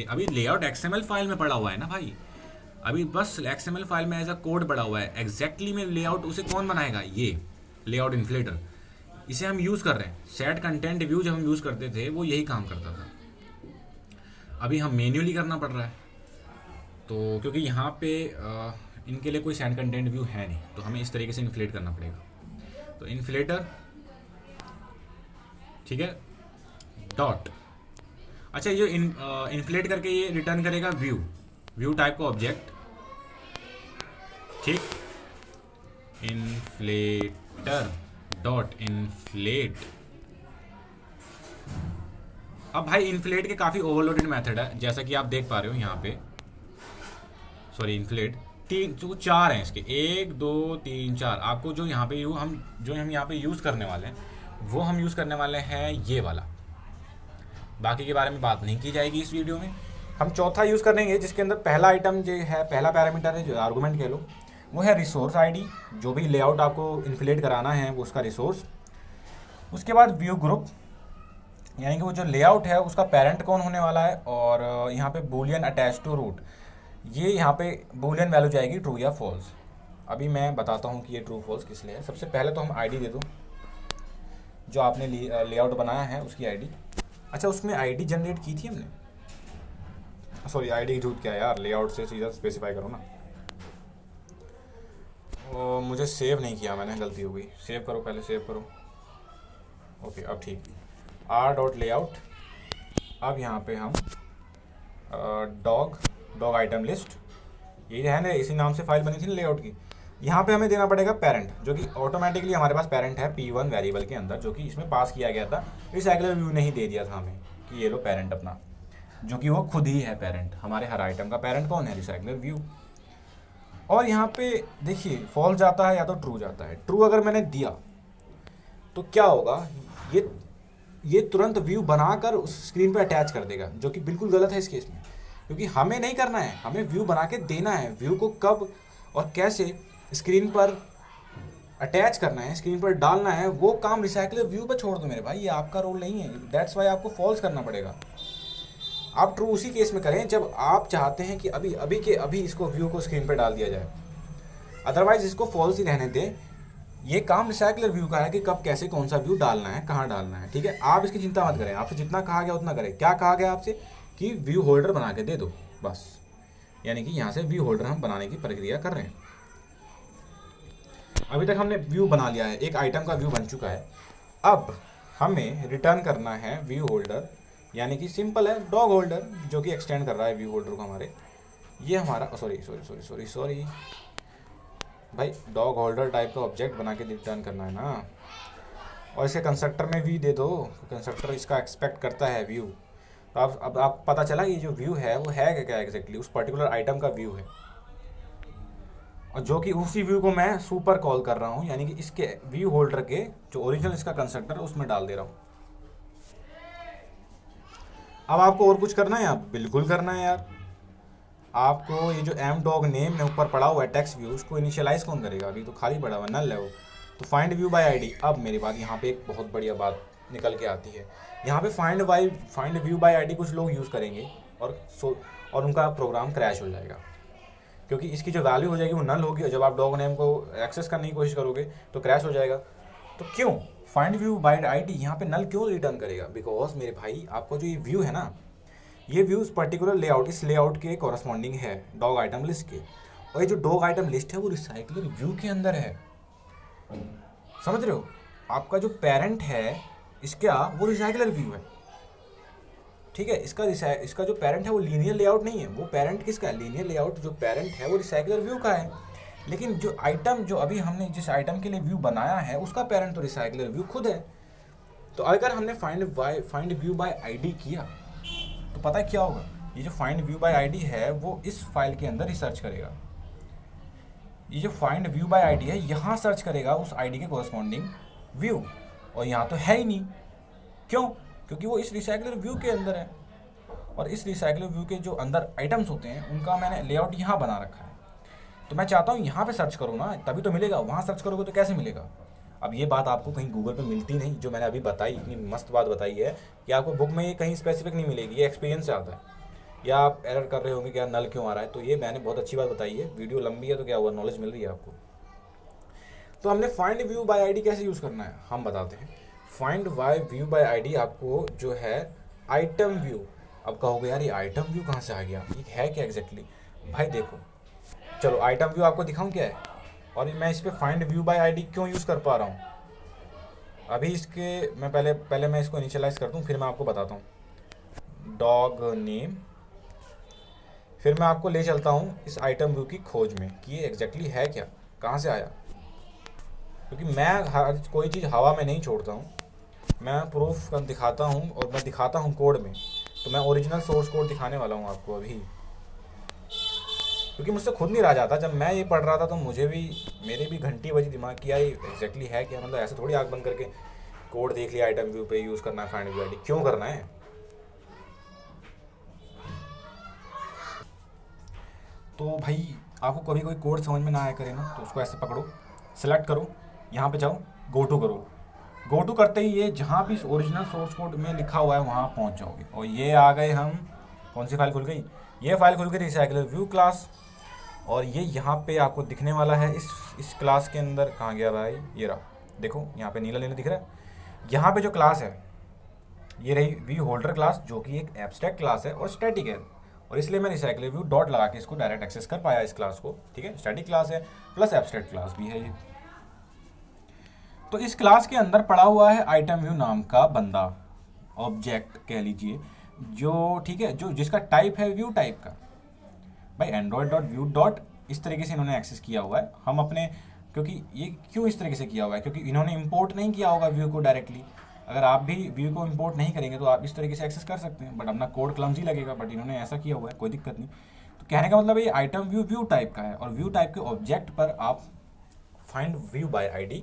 अभी लेआउट XML फाइल में पड़ा हुआ है ना भाई, अभी बस XML फाइल में एज अ कोड पड़ा हुआ है, एग्जैक्टली में लेआउट उसे कौन बनाएगा? ये लेआउट इन्फ्लेटर, इसे हम यूज़ कर रहे हैं। सेट कंटेंट व्यू जब हम यूज़ करते थे वो यही काम करता था, अभी हम मैन्युअली करना पड़ रहा है, तो क्योंकि यहाँ पे इनके लिए कोई सेट कंटेंट व्यू है नहीं, तो हमें इस तरीके से इन्फ्लेट करना पड़ेगा। तो इन्फ्लेटर ठीक है डॉट, अच्छा ये इन्फ्लेट करके ये रिटर्न करेगा व्यू टाइप का ऑब्जेक्ट, ठीक, इन्फ्लेटर डॉट इन्फ्लेट। अब भाई इन्फ्लेट के काफ़ी ओवरलोडेड मेथड है, जैसा कि आप देख पा रहे हो यहाँ पे, सॉरी इन्फ्लेट 4 हैं इसके, 1 2 3 4, आपको जो यहाँ पे हम यहाँ पे यूज़ करने वाले हैं वो हम यूज़ करने वाले हैं ये वाला, बाकी के बारे में बात नहीं की जाएगी इस वीडियो में। हम चौथा यूज़ करेंगे जिसके अंदर पहला आइटम जो है, पहला पैरामीटर है जो आर्गूमेंट कह लो, वो है रिसोर्स आईडी, जो भी लेआउट आपको इन्फ्लेट कराना है वो उसका रिसोर्स। उसके बाद व्यू ग्रुप, यानी कि वो जो लेआउट है उसका पेरेंट कौन होने वाला है, और यहाँ पे बूलियन अटैच टू रूट, ये यहाँ पे बूलियन वैल्यू जाएगी ट्रू या फॉल्स। अभी मैं बताता हूँ कि ये ट्रू फॉल्स किस लिए है। सबसे पहले तो हम आईडी दे दो, जो आपने लेआउट बनाया है उसकी आईडी। अच्छा उसमें आईडी जनरेट की थी हमने, सॉरी आईडी झूठ क्या यार, लेआउट से सीधा स्पेसिफाई करो ना, मुझे सेव नहीं किया मैंने, गलती हो गई, सेव करो पहले, सेव करो, ओके अब ठीक, r.layout। अब यहाँ पे हम डॉग आइटम लिस्ट, ये है ना, इसी नाम से फाइल बनी थी ना लेआउट की, यहाँ पे हमें देना पड़ेगा पेरेंट, जो कि ऑटोमेटिकली हमारे पास पेरेंट है p1 वेरिएबल के अंदर, जो कि इसमें पास किया गया था, रिसाइकलर व्यू नहीं दे दिया था हमें कि ये लो पेरेंट अपना, जो कि वो खुद ही है पेरेंट, हमारे हर आइटम का पेरेंट कौन है? Recycler view. और यहाँ पे देखिए फॉल्स जाता है या तो ट्रू जाता है। ट्रू अगर मैंने दिया तो क्या होगा, ये तुरंत व्यू बनाकर उस स्क्रीन पे अटैच कर देगा, जो कि बिल्कुल गलत है इस केस में, क्योंकि हमें नहीं करना है, हमें व्यू बना के देना है। व्यू को कब और कैसे स्क्रीन पर अटैच करना है, स्क्रीन पर डालना है, वो काम रिसाइकलर व्यू पर छोड़ दो मेरे भाई, ये आपका रोल नहीं है। दैट्स वाई आपको फॉल्स करना पड़ेगा। आप ट्रू उसी केस में करें जब आप चाहते हैं कि अभी के अभी इसको व्यू को स्क्रीन पर डाल दिया जाए, अदरवाइज इसको फॉल्स ही रहने दें। ये काम रिसाइकलर व्यू का है कि कब कैसे कौन सा व्यू डालना है, कहाँ डालना है, ठीक है। आप इसकी चिंता मत करें, आपसे जितना कहा गया उतना करें। क्या कहा गया आपसे कि व्यू होल्डर बना के दे दो, बस। यानी कि यहाँ से व्यू होल्डर हम बनाने की प्रक्रिया कर रहे हैं। अभी तक हमने व्यू बना लिया है, एक आइटम का व्यू बन चुका है। अब हमें रिटर्न करना है व्यू होल्डर, यानी कि सिंपल है डॉग होल्डर, जो कि एक्सटेंड कर रहा है व्यू होल्डर को हमारे। ये हमारा सॉरी भाई, डॉग होल्डर टाइप का ऑब्जेक्ट बना के रिटर्न करना है ना। और इसके कंस्ट्रक्टर में भी दे दो, कंस्ट्रक्टर इसका एक्सपेक्ट करता है व्यू। तो अब आप पता चला ये जो व्यू है वो है क्या एग्जैक्टली, उस पर्टिकुलर आइटम का व्यू है, और जो कि उसी व्यू को मैं सुपर कॉल कर रहा हूँ, यानी कि इसके व्यू होल्डर के जो ओरिजिनल इसका कंस्ट्रक्टर है उसमें डाल दे रहा हूँ। अब आपको और कुछ करना है? आप बिल्कुल करना है यार। आपको ये जो एम डॉग नेम में ऊपर पड़ा हुआ है टेक्स्ट व्यू, उसको इनिशियलाइज कौन करेगा? अभी तो खाली पड़ा हुआ नल है वो। तो फाइंड व्यू बाय आईडी। अब मेरी बात यहाँ पे एक बहुत बढ़िया बात निकल के आती है। यहाँ पे फाइंड व्यू बाय आईडी कुछ लोग यूज़ करेंगे और उनका प्रोग्राम क्रैश हो जाएगा, क्योंकि इसकी जो वैल्यू हो जाएगी वो नल होगी, और जब आप डॉग नेम को एक्सेस करने की कोशिश करोगे तो क्रैश हो जाएगा। तो क्यों फाइंड व्यू बाय आईडी यहाँ पे नल क्यों रिटर्न करेगा? बिकॉज मेरे भाई, आपको जो ये व्यू है ना, ये व्यू इस पर्टिकुलर लेआउट, इस लेआउट के कॉरस्पॉन्डिंग है डॉग आइटम लिस्ट के, और ये जो डॉग आइटम लिस्ट है वो रिसाइकलर व्यू के अंदर है। समझ रहे हो? आपका जो पेरेंट है इसका, वो रिसाइकलर व्यू है, ठीक है। इसका जो पेरेंट है वो लीनियर लेआउट नहीं है। वो पेरेंट किसका है? लीनियर लेआउट जो पेरेंट है वो रिसाइकलर व्यू का है। लेकिन जो आइटम, जो अभी हमने जिस आइटम के लिए व्यू बनाया है, उसका पेरेंट तो रिसाइकलर व्यू खुद है। तो अगर हमने फाइंड व्यू बाय आईडी किया तो पता है क्या होगा? ये जो फाइंड व्यू बाय आईडी है वो इस फाइल के अंदर ही सर्च करेगा। ये जो फाइंड व्यू बाय आईडी है यहाँ सर्च करेगा उस आईडी के कोरस्पॉन्डिंग व्यू, और यहाँ तो है ही नहीं। क्यों? क्योंकि वो इस रिसाइकलर व्यू के अंदर है, और इस रिसाइकलर व्यू के जो अंदर आइटम्स होते हैं उनका मैंने लेआउट यहाँ बना रखा है। तो मैं चाहता हूँ यहाँ पे सर्च करो ना, तभी तो मिलेगा। वहाँ सर्च करोगे तो कैसे मिलेगा? अब ये बात आपको कहीं गूगल पे मिलती नहीं, जो मैंने अभी बताई, इतनी मस्त बात बताई है कि आपको बुक में ये कहीं स्पेसिफिक नहीं मिलेगी। ये एक्सपीरियंस से आता है। या आप एरर कर रहे होंगे कि यार नल क्यों आ रहा है, तो ये मैंने बहुत अच्छी बात बताई है। वीडियो लंबी है तो क्या हुआ, नॉलेज मिल रही है आपको। तो हमने फाइंड व्यू बाय आईडी कैसे यूज़ करना है हम बताते हैं। फाइंड व्यू बाय आईडी आपको जो है आइटम व्यू। अब कहोगे यार ये आइटम व्यू कहाँ से आ गया, ये है क्या एग्जैक्टली? भाई देखो, चलो आइटम व्यू आपको दिखाऊं क्या है, और मैं इस पर फाइंड व्यू बाय आईडी क्यों यूज़ कर पा रहा हूँ। अभी इसके मैं पहले मैं इसको इनिशियलाइज कर दूँ, फिर मैं आपको बताता हूँ डॉग नेम। फिर मैं आपको ले चलता हूँ इस आइटम व्यू की खोज में कि ये एग्जैक्टली है क्या, कहाँ से आया। क्योंकि मैं कोई चीज़ हवा में नहीं छोड़ता हूँ, मैं प्रूफ कर दिखाता हूँ, और मैं दिखाता हूँ कोड में। तो मैं ओरिजिनल सोर्स कोड दिखाने वाला हूँ आपको अभी, क्योंकि मुझसे खुद नहीं रहा जाता। जब मैं ये पढ़ रहा था तो मेरे भी घंटी बजी दिमाग की, यार ये एग्जैक्टली है क्या। मतलब ऐसे थोड़ी आँख बंद करके कोड देख लिया आइटम व्यू पे यूज़ करना है फाइंड व्यू आईडी, क्यों करना है। तो भाई आपको कभी कोई कोड समझ में ना आया करे ना, तो उसको ऐसे पकड़ो, सेलेक्ट करो, यहाँ पे जाओ, गो टू करो। गो टू करते ही ये जहाँ भी ओरिजिनल सोर्स कोड में लिखा हुआ है वहाँ पहुँच जाओगे। और ये आ गए हम, कौन सी फाइल खुल गई? ये फाइल खुल गई रिसाइकलर व्यू क्लास। और ये यहाँ पे आपको दिखने वाला है इस क्लास के अंदर। कहाँ गया भाई? ये रहा, देखो यहाँ पे नीला नीला दिख रहा है। यहाँ पे जो क्लास है ये रही व्यू होल्डर क्लास, जो कि एक एब्स्ट्रैक्ट क्लास है और स्टैटिक है, और इसलिए मैं रिसाइकलर व्यू डॉट लगा के इसको डायरेक्ट एक्सेस कर पाया इस क्लास को, ठीक है। स्टैटिक क्लास है प्लस एब्स्ट्रैक्ट क्लास भी है ये। तो इस क्लास के अंदर पड़ा हुआ है आइटम व्यू नाम का बंदा, ऑब्जेक्ट कह लीजिए, जो ठीक है, जो जिसका टाइप है व्यू टाइप का। भाई एंड्रॉयड डॉट व्यू डॉट इस तरीके से इन्होंने एक्सेस किया हुआ है। हम अपने, क्योंकि ये क्यों इस तरीके से किया हुआ है, क्योंकि इन्होंने इंपोर्ट नहीं किया होगा व्यू को डायरेक्टली। अगर आप भी व्यू को इंपोर्ट नहीं करेंगे तो आप इस तरीके से एक्सेस कर सकते हैं, बट अपना कोड क्लमजी लगेगा, बट इन्होंने ऐसा किया हुआ है, कोई दिक्कत नहीं। तो कहने का मतलब ये आइटम व्यू व्यू टाइप का है, और व्यू टाइप के ऑब्जेक्ट पर आप find view by ID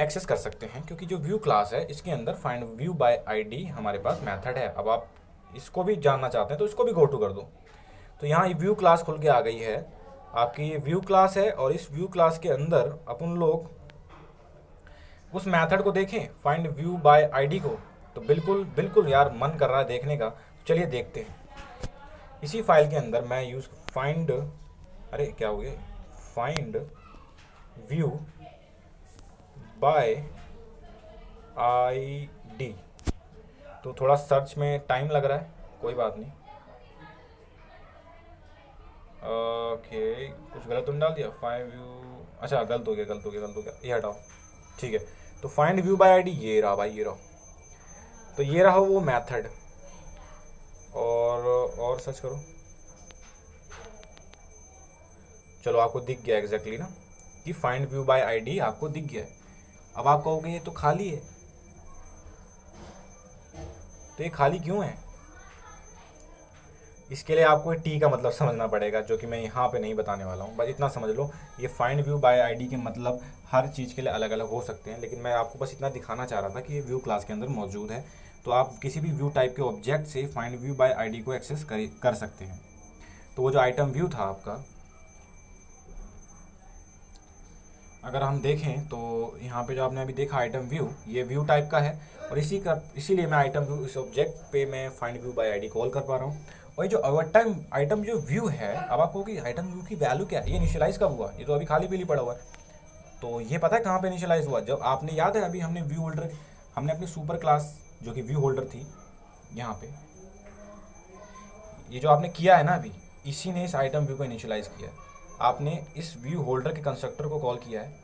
access कर सकते हैं, क्योंकि जो व्यू क्लास है इसके अंदर फाइंड व्यू बाय आईडी हमारे पास मेथड है। अब आप इसको भी जानना चाहते हैं तो इसको भी गो टू कर दो। तो यहाँ ये व्यू क्लास खुल के आ गई है आपकी, ये व्यू क्लास है, और इस व्यू क्लास के अंदर अपन लोग उस मेथड को देखें फाइंड व्यू बाय आईडी को। तो बिल्कुल यार मन कर रहा है देखने का, चलिए देखते हैं। इसी फाइल के अंदर मैं use find view by ID. तो थोड़ा सर्च में टाइम लग रहा है, कोई बात नहीं। ओके, कुछ गलत तो नहीं डाल दिया? फाइंड व्यू, अच्छा गलत हो गया, ये हटाओ। ठीक है, तो फाइंड व्यू बाय आईडी ये रहा भाई, ये रहा। तो ये रहा वो मेथड। और सर्च करो। चलो आपको दिख गया एग्जैक्टली ना कि फाइंड व्यू बाय आईडी आपको दिख गया है। अब आप कहोगे ये तो खाली है, तो ये खाली क्यों है? इसके लिए आपको टी का मतलब समझना पड़ेगा, जो कि मैं यहाँ पे नहीं बताने वाला हूँ। बस इतना समझ लो, ये फाइंड व्यू बाय आईडी के मतलब हर चीज़ के लिए अलग अलग हो सकते हैं, लेकिन मैं आपको बस इतना दिखाना चाह रहा था कि ये व्यू क्लास के अंदर मौजूद है। तो आप किसी भी व्यू टाइप के ऑब्जेक्ट से फाइंड व्यू बाय आईडी को एक्सेस कर सकते हैं। तो वो जो आइटम व्यू था आपका, अगर हम देखें तो यहाँ पे जो आपने अभी देखा आइटम व्यू, ये व्यू टाइप का है, और इसीलिए मैं आइटम व्यू इस ऑब्जेक्ट पे मैं find view by ID call कर पा रहा हूँ। और ये जो आइटम जो व्यू है, अब आपको कि आइटम व्यू की वैल्यू क्या है, ये इनिशियलाइज कब हुआ? ये तो अभी खाली पीली पड़ा हुआ है। तो ये पता है कहाँ पे इनिशियलाइज हुआ? जब आपने, याद है अभी हमने व्यू होल्डर, हमने अपनी सुपर क्लास जो कि व्यू होल्डर थी, यहाँ पे ये जो आपने किया है ना अभी, इसी ने इस आइटम व्यू को इनिशियलाइज किया है। आपने इस व्यू होल्डर के कंस्ट्रक्टर को कॉल किया है।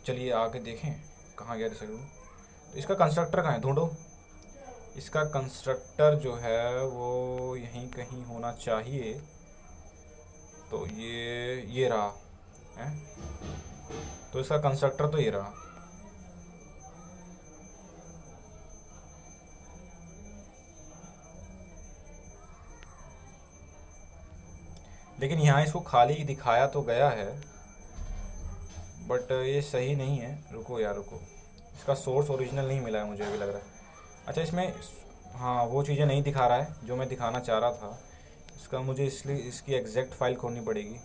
चलिए आके देखें कहाँ गया रिसेक्ट। तो इसका कंस्ट्रक्टर कहाँ है, ढूंढो। इसका कंस्ट्रक्टर जो है वो यहीं कहीं होना चाहिए। तो ये रहा है। तो इसका कंस्ट्रक्टर तो ये रहा। लेकिन यहाँ इसको खाली दिखाया तो गया है, बट ये सही नहीं है। रुको यार रुको, इसका सोर्स ओरिजिनल नहीं मिला है मुझे, अभी लग रहा है। अच्छा इसमें, हाँ वो चीज़ें नहीं दिखा रहा है जो मैं दिखाना चाह रहा था। इसका मुझे इसलिए इसकी एग्जैक्ट फाइल खोलनी पड़ेगी,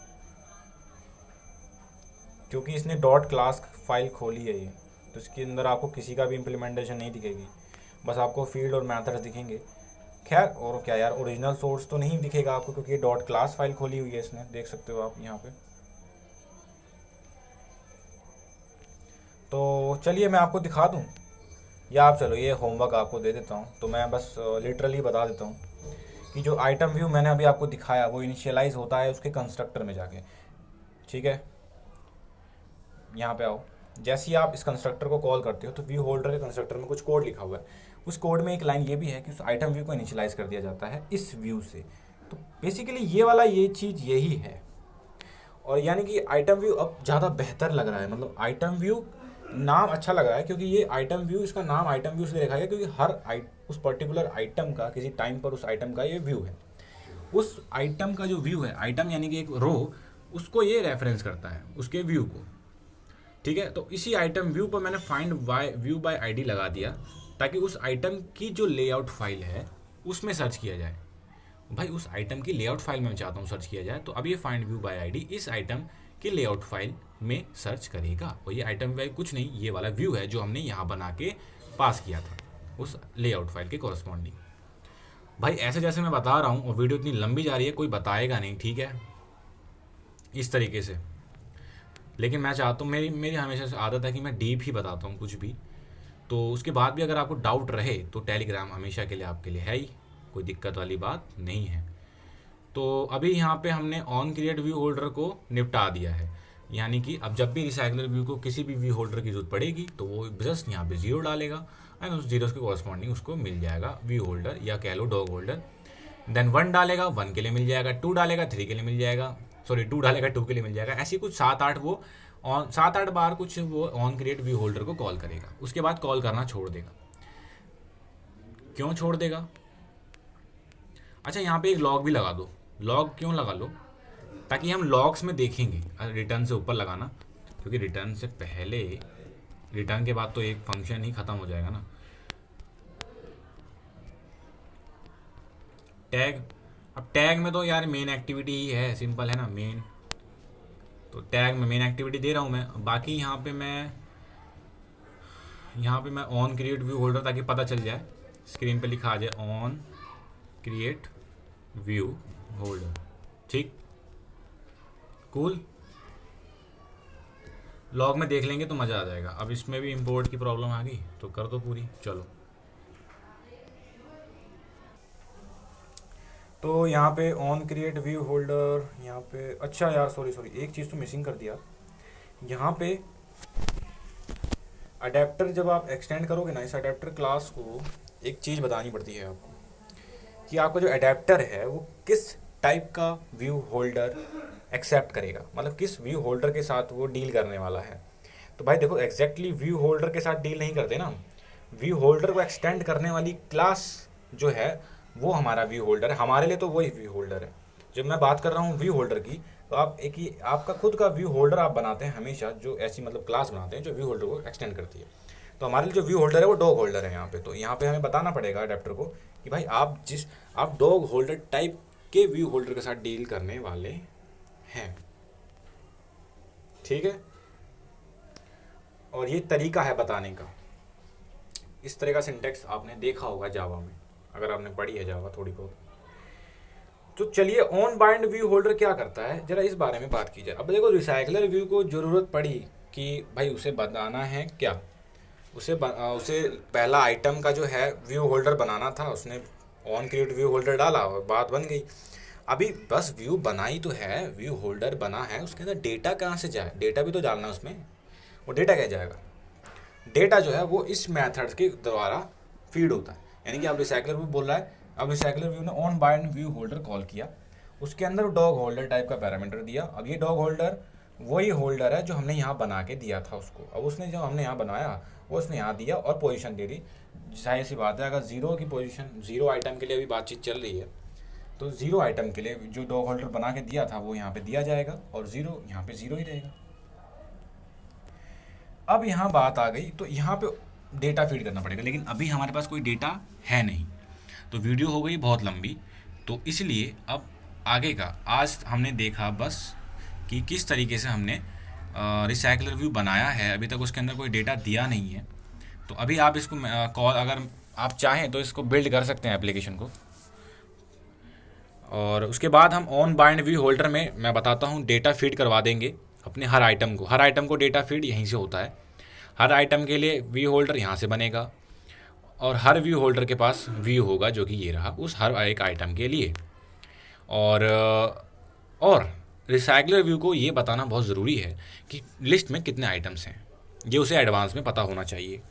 क्योंकि इसने डॉट क्लास फाइल खोली है ये। तो इसके अंदर आपको किसी का भी इम्प्लीमेंटेशन नहीं दिखेगी, बस आपको फील्ड और मैथड्स दिखेंगे। खैर, और क्या यार, ओरिजिनल सोर्स तो नहीं दिखेगा आपको, क्योंकि ये डॉट क्लास फाइल खोली हुई है इसने, देख सकते हो आप यहाँ पे। तो चलिए मैं आपको दिखा दूँ, या आप चलो ये होमवर्क आपको दे देता हूँ। तो मैं बस लिटरली बता देता हूँ कि जो आइटम व्यू मैंने अभी आपको दिखाया वो इनिशियलाइज होता है उसके कंस्ट्रक्टर में जाके। ठीक है, यहाँ पे आओ। जैसे ही आप इस कंस्ट्रक्टर को कॉल करते हो तो व्यू होल्डर के कंस्ट्रक्टर में कुछ कोड लिखा हुआ है। उस कोड में एक लाइन ये भी है कि उस आइटम व्यू को इनिशियलाइज कर दिया जाता है इस व्यू से। तो बेसिकली ये वाला ये चीज़ यही है। और यानी कि आइटम व्यू अब ज़्यादा बेहतर लग रहा है, मतलब आइटम व्यू नाम अच्छा लग रहा है, क्योंकि ये आइटम व्यू, इसका नाम आइटम व्यू इसलिए रखा गया क्योंकि उस पर्टिकुलर आइटम का किसी टाइम पर उस आइटम का ये व्यू है। उस आइटम का जो व्यू है, आइटम यानी कि एक रो, उसको ये रेफरेंस करता है उसके व्यू को। ठीक है, तो इसी आइटम व्यू पर मैंने फाइंड व्यू बाय आईडी लगा दिया, ताकि उस आइटम की जो लेआउट फाइल है उसमें सर्च किया जाए। भाई उस आइटम की लेआउट फाइल में चाहता हूँ सर्च किया जाए, तो अब ये फाइंड व्यू बाय आईडी इस आइटम की लेआउट फाइल में सर्च करेगा। और ये आइटम वाइज कुछ नहीं, ये वाला व्यू है जो हमने यहाँ बना के पास किया था उस लेआउट फाइल के कॉरस्पॉन्डिंग। भाई ऐसे जैसे मैं बता रहा हूँ और वीडियो इतनी लंबी जा रही है, कोई बताएगा नहीं, ठीक है, इस तरीके से। लेकिन मैं चाहता हूँ, मेरी हमेशा से आदत है कि मैं डीप ही बताता हूँ कुछ भी। तो उसके बाद भी अगर आपको डाउट रहे तो टेलीग्राम हमेशा के लिए आपके लिए है ही, कोई दिक्कत वाली बात नहीं है। तो अभी यहाँ पे हमने ऑन क्रिएट व्यू होल्डर को निपटा दिया है, यानी कि अब जब भी रिसाइकलर व्यू को किसी भी व्यू होल्डर की जरूरत पड़ेगी तो वो जस्ट यहाँ पे 0 डालेगा एंड उस 0 के कॉरस्पॉन्डिंग उसको मिल जाएगा व्यू होल्डर, या कह लो डॉग होल्डर। देन 1 डालेगा 1 के लिए मिल जाएगा, 2 डालेगा 3 के लिए मिल जाएगा, सॉरी 2 डालेगा 2 के लिए मिल जाएगा। ऐसी कुछ 7-8 बार कुछ वो ऑन क्रिएट व्यू होल्डर को कॉल करेगा। उसके बाद कॉल करना छोड़ देगा। क्यों छोड़ देगा? अच्छा यहाँ पे एक लॉग भी लगा दो। लॉग क्यों लगा लो? ताकि हम लॉग्स में देखेंगे। रिटर्न से ऊपर लगाना, क्योंकि रिटर्न से पहले, रिटर्न के बाद तो एक फंक्शन ही खत्म हो जाएगा ना। टैग, अब टैग में तो यार मेन एक्टिविटी ही है, सिंपल है ना मेन। तो टैग में मेन एक्टिविटी दे रहा हूँ मैं। बाकी यहाँ पे मैं ऑन क्रिएट व्यू होल्डर, ताकि पता चल जाए, स्क्रीन पे लिखा आ जाए ऑन क्रिएट व्यू होल्डर। ठीक, कूल। लॉग में देख लेंगे तो मज़ा आ जाएगा। अब इसमें भी इंपोर्ट की प्रॉब्लम आ गई तो कर दो पूरी। चलो, तो यहाँ पे ऑन क्रिएट व्यू होल्डर, यहाँ पे अच्छा यार सॉरी एक चीज़ तो मिसिंग कर दिया। यहाँ पे अडेप्टर जब आप एक्सटेंड करोगे ना इस अडेप्टर क्लास को, एक चीज़ बतानी पड़ती है आपको कि आपका जो अडेप्टर है वो किस टाइप का व्यू होल्डर एक्सेप्ट करेगा, मतलब किस व्यू होल्डर के साथ वो डील करने वाला है। तो भाई देखो, एग्जैक्टली व्यू होल्डर के साथ डील नहीं करते ना, व्यू होल्डर को एक्सटेंड करने वाली क्लास जो है वो हमारा व्यू होल्डर है। हमारे लिए तो वही व्यू होल्डर है। जब मैं बात कर रहा हूँ व्यू होल्डर की, तो आप एक ही आपका खुद का व्यू होल्डर आप बनाते हैं हमेशा, जो ऐसी मतलब क्लास बनाते हैं जो व्यू होल्डर को एक्सटेंड करती है। तो हमारे लिए जो व्यू होल्डर है वो डॉग होल्डर है यहाँ पे। तो यहाँ पे हमें बताना पड़ेगा अडेप्टर को कि भाई आप डॉग होल्डर टाइप के व्यू होल्डर के साथ डील करने वाले हैं, ठीक है। और ये तरीका है बताने का। इस तरह का सिंटेक्स आपने देखा होगा जावा में, अगर आपने पढ़ी है जावा थोड़ी बहुत। तो चलिए, ऑन बाइंड व्यू होल्डर क्या करता है जरा इस बारे में बात की जाए। अब देखो, रिसाइकलर व्यू को ज़रूरत पड़ी कि भाई उसे बनाना है क्या, उसे पहला आइटम का जो है व्यू होल्डर बनाना था। उसने ऑन क्रिएट व्यू होल्डर डाला और बात बन गई। अभी बस व्यू बनाई तो है, व्यू होल्डर बना है, उसके अंदर डेटा कहाँ से जाए, डेटा भी तो डालना है उसमें। वो डेटा क्या जाएगा, डेटा जो है वो इस मेथड के द्वारा फीड होता है। यानी कि अब रिसाइकलर व्यू बोल रहा है, अब रिसाइकलर व्यू ने on bind view holder call किया, उसके अंदर डॉग होल्डर टाइप का पैरामीटर दिया। अब ये डॉग होल्डर वही होल्डर है जो हमने यहाँ बना के दिया था उसको। अब उसने जो हमने यहाँ बनाया वो उसने यहाँ दिया और पोजीशन दे दी। जाहिर सी बात है, अगर ज़ीरो की पोजीशन, ज़ीरो आइटम के लिए अभी बातचीत चल रही है, तो ज़ीरो आइटम के लिए जो डॉग होल्डर बना के दिया था वो यहाँ पे दिया जाएगा और ज़ीरो यहाँ पे ज़ीरो ही रहेगा। अब यहाँ बात आ गई, तो यहाँ पे डेटा फीड करना पड़ेगा, लेकिन अभी हमारे पास कोई डेटा है नहीं, तो वीडियो हो गई बहुत लंबी। तो इसलिए अब आगे का आज हमने देखा बस कि किस तरीके से हमने रिसाइकलर व्यू बनाया है। अभी तक उसके अंदर कोई डेटा दिया नहीं है। तो अभी आप इसको कॉल, अगर आप चाहें तो इसको बिल्ड कर सकते हैं एप्लीकेशन को। और उसके बाद हम ऑन बाइंड व्यू होल्डर में मैं बताता हूँ डेटा फीड करवा देंगे अपने हर आइटम को डेटा फीड यहीं से होता है। हर आइटम के लिए व्यू होल्डर यहाँ से बनेगा और हर व्यू होल्डर के पास व्यू होगा जो कि ये रहा उस हर एक आइटम के लिए। और रिसाइकलर व्यू को ये बताना बहुत ज़रूरी है कि लिस्ट में कितने आइटम्स हैं, ये उसे एडवांस में पता होना चाहिए।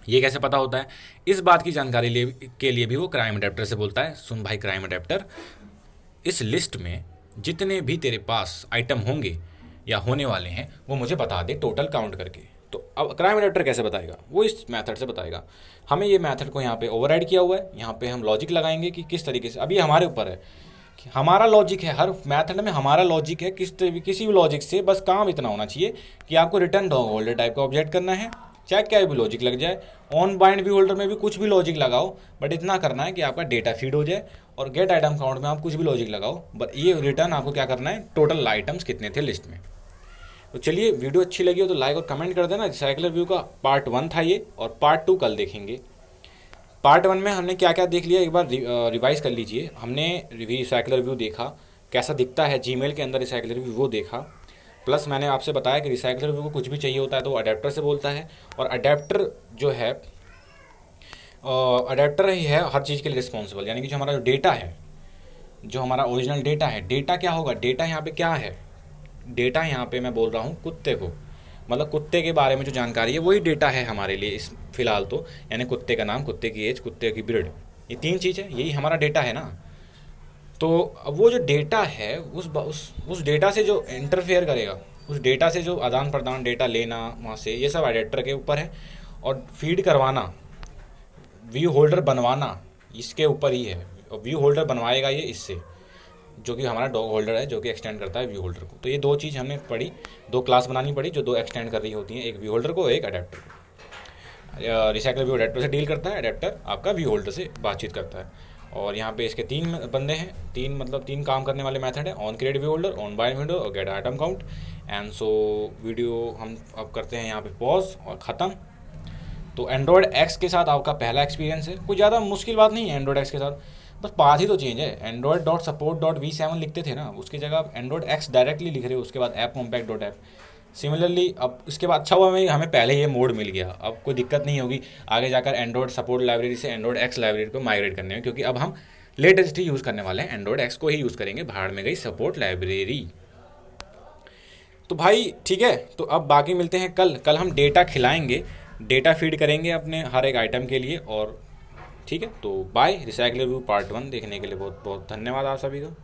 ये कैसे पता होता है, इस बात की जानकारी के लिए भी वो क्राइम अडेप्टर से बोलता है, सुन भाई क्राइम अडेप्टर, इस लिस्ट में जितने भी तेरे पास आइटम होंगे या होने वाले हैं वो मुझे बता दे टोटल काउंट करके। तो अब क्राइम अडेप्टर कैसे बताएगा, वो इस मेथड से बताएगा। हमें ये मेथड को यहाँ पे ओवरराइड किया हुआ है, यहाँ पे हम लॉजिक लगाएंगे कि किस तरीके से। अभी हमारे ऊपर है कि हमारा लॉजिक है, हर मेथड में हमारा लॉजिक है। किसी भी लॉजिक से बस काम इतना होना चाहिए कि आपको रिटर्न डॉग होल्डर टाइप का ऑब्जेक्ट करना है, चाहे क्या भी लॉजिक लग जाए। ऑन बाइंड व्यू होल्डर में भी कुछ भी लॉजिक लगाओ, बट इतना करना है कि आपका डेटा फीड हो जाए। और गेट आइटम काउंट में आप कुछ भी लॉजिक लगाओ, बट ये रिटर्न आपको क्या करना है, टोटल आइटम्स कितने थे लिस्ट में। तो चलिए, वीडियो अच्छी लगी हो तो लाइक और कमेंट कर देना। रिसाइकलर व्यू का पार्ट 1 था ये, और पार्ट 2 कल देखेंगे। पार्ट 1 में हमने क्या क्या देख लिया एक बार रिवाइज कर लीजिए। हमने रिसाइकलर व्यू देखा, कैसा दिखता है जीमेल के अंदर रिसाइकलर व्यू वो देखा। प्लस मैंने आपसे बताया कि रिसाइकलर व्यू को कुछ भी चाहिए होता है तो वो अडेप्टर से बोलता है, और अडेप्टर जो है अडेप्टर ही है हर चीज़ के लिए रिस्पॉन्सिबल। यानी कि जो हमारा जो डेटा है, जो हमारा ओरिजिनल डेटा है, डेटा क्या होगा, डेटा यहाँ पे क्या है, डेटा यहाँ पे मैं बोल रहा हूँ कुत्ते को, मतलब कुत्ते के बारे में जो जानकारी है वही डेटा है हमारे लिए इस फिलहाल तो। यानी कुत्ते का नाम, कुत्ते की एज, कुत्ते की ब्रीड, ये 3 चीज़ है, यही हमारा डेटा है ना। तो अब वो जो डेटा है उस डेटा से जो इंटरफेयर करेगा, उस डेटा से जो आदान प्रदान, डेटा लेना वहाँ से, ये सब एडिटर के ऊपर है। और फीड करवाना, व्यू होल्डर बनवाना इसके ऊपर ही है। और व्यू होल्डर बनवाएगा ये इससे, जो कि हमारा डॉग होल्डर है, जो कि एक्सटेंड करता है व्यू होल्डर को। तो ये 2 चीज़ हमने पढ़ी, 2 क्लास बनानी पड़ी जो 2 एक्सटेंड कर रही होती हैं, एक व्यू होल्डर को, एक अडेप्टर को। रिसाइकलर व्यू अडेप्टर से डील करता है, अडेप्टर आपका व्यू होल्डर से बातचीत करता है। और यहाँ पे इसके 3 बंदे हैं, 3 काम करने वाले मेथड है, on create view holder, on bind window और get item count. And so video हम अब करते हैं यहाँ पे पॉज और ख़त्म। तो एंड्रॉयड एक्स के साथ आपका पहला एक्सपीरियंस है, कोई ज़्यादा मुश्किल बात नहीं है एंड्रॉयड एक्स के साथ, बस पाथ ही तो चेंज है। Android.support.v7 लिखते थे ना, उसकी जगह आप Android X डायरेक्टली लिख रहे हो, उसके बाद ऐप कॉम्पैक्ट.app, सिमिलरली अब इसके बाद अच्छा हुआ हमें पहले ये मोड मिल गया, अब कोई दिक्कत नहीं होगी आगे जाकर एंड्रॉयड सपोर्ट लाइब्रेरी से एंड्रॉयड एक्स लाइब्रेरी को माइग्रेट करने में, क्योंकि अब हम लेटेस्ट ही यूज़ करने वाले हैं, एंड्रॉयड एक्स को ही यूज़ करेंगे, भाड़ में गई सपोर्ट लाइब्रेरी। तो भाई ठीक है, तो अब बाकी मिलते हैं कल। कल हम डेटा खिलाएंगे, डेटा फीड करेंगे अपने हर एक आइटम के लिए। और ठीक है, तो बाय। रिसाइकल रिव्यू पार्ट 1 देखने के लिए बहुत बहुत धन्यवाद आप सभी का।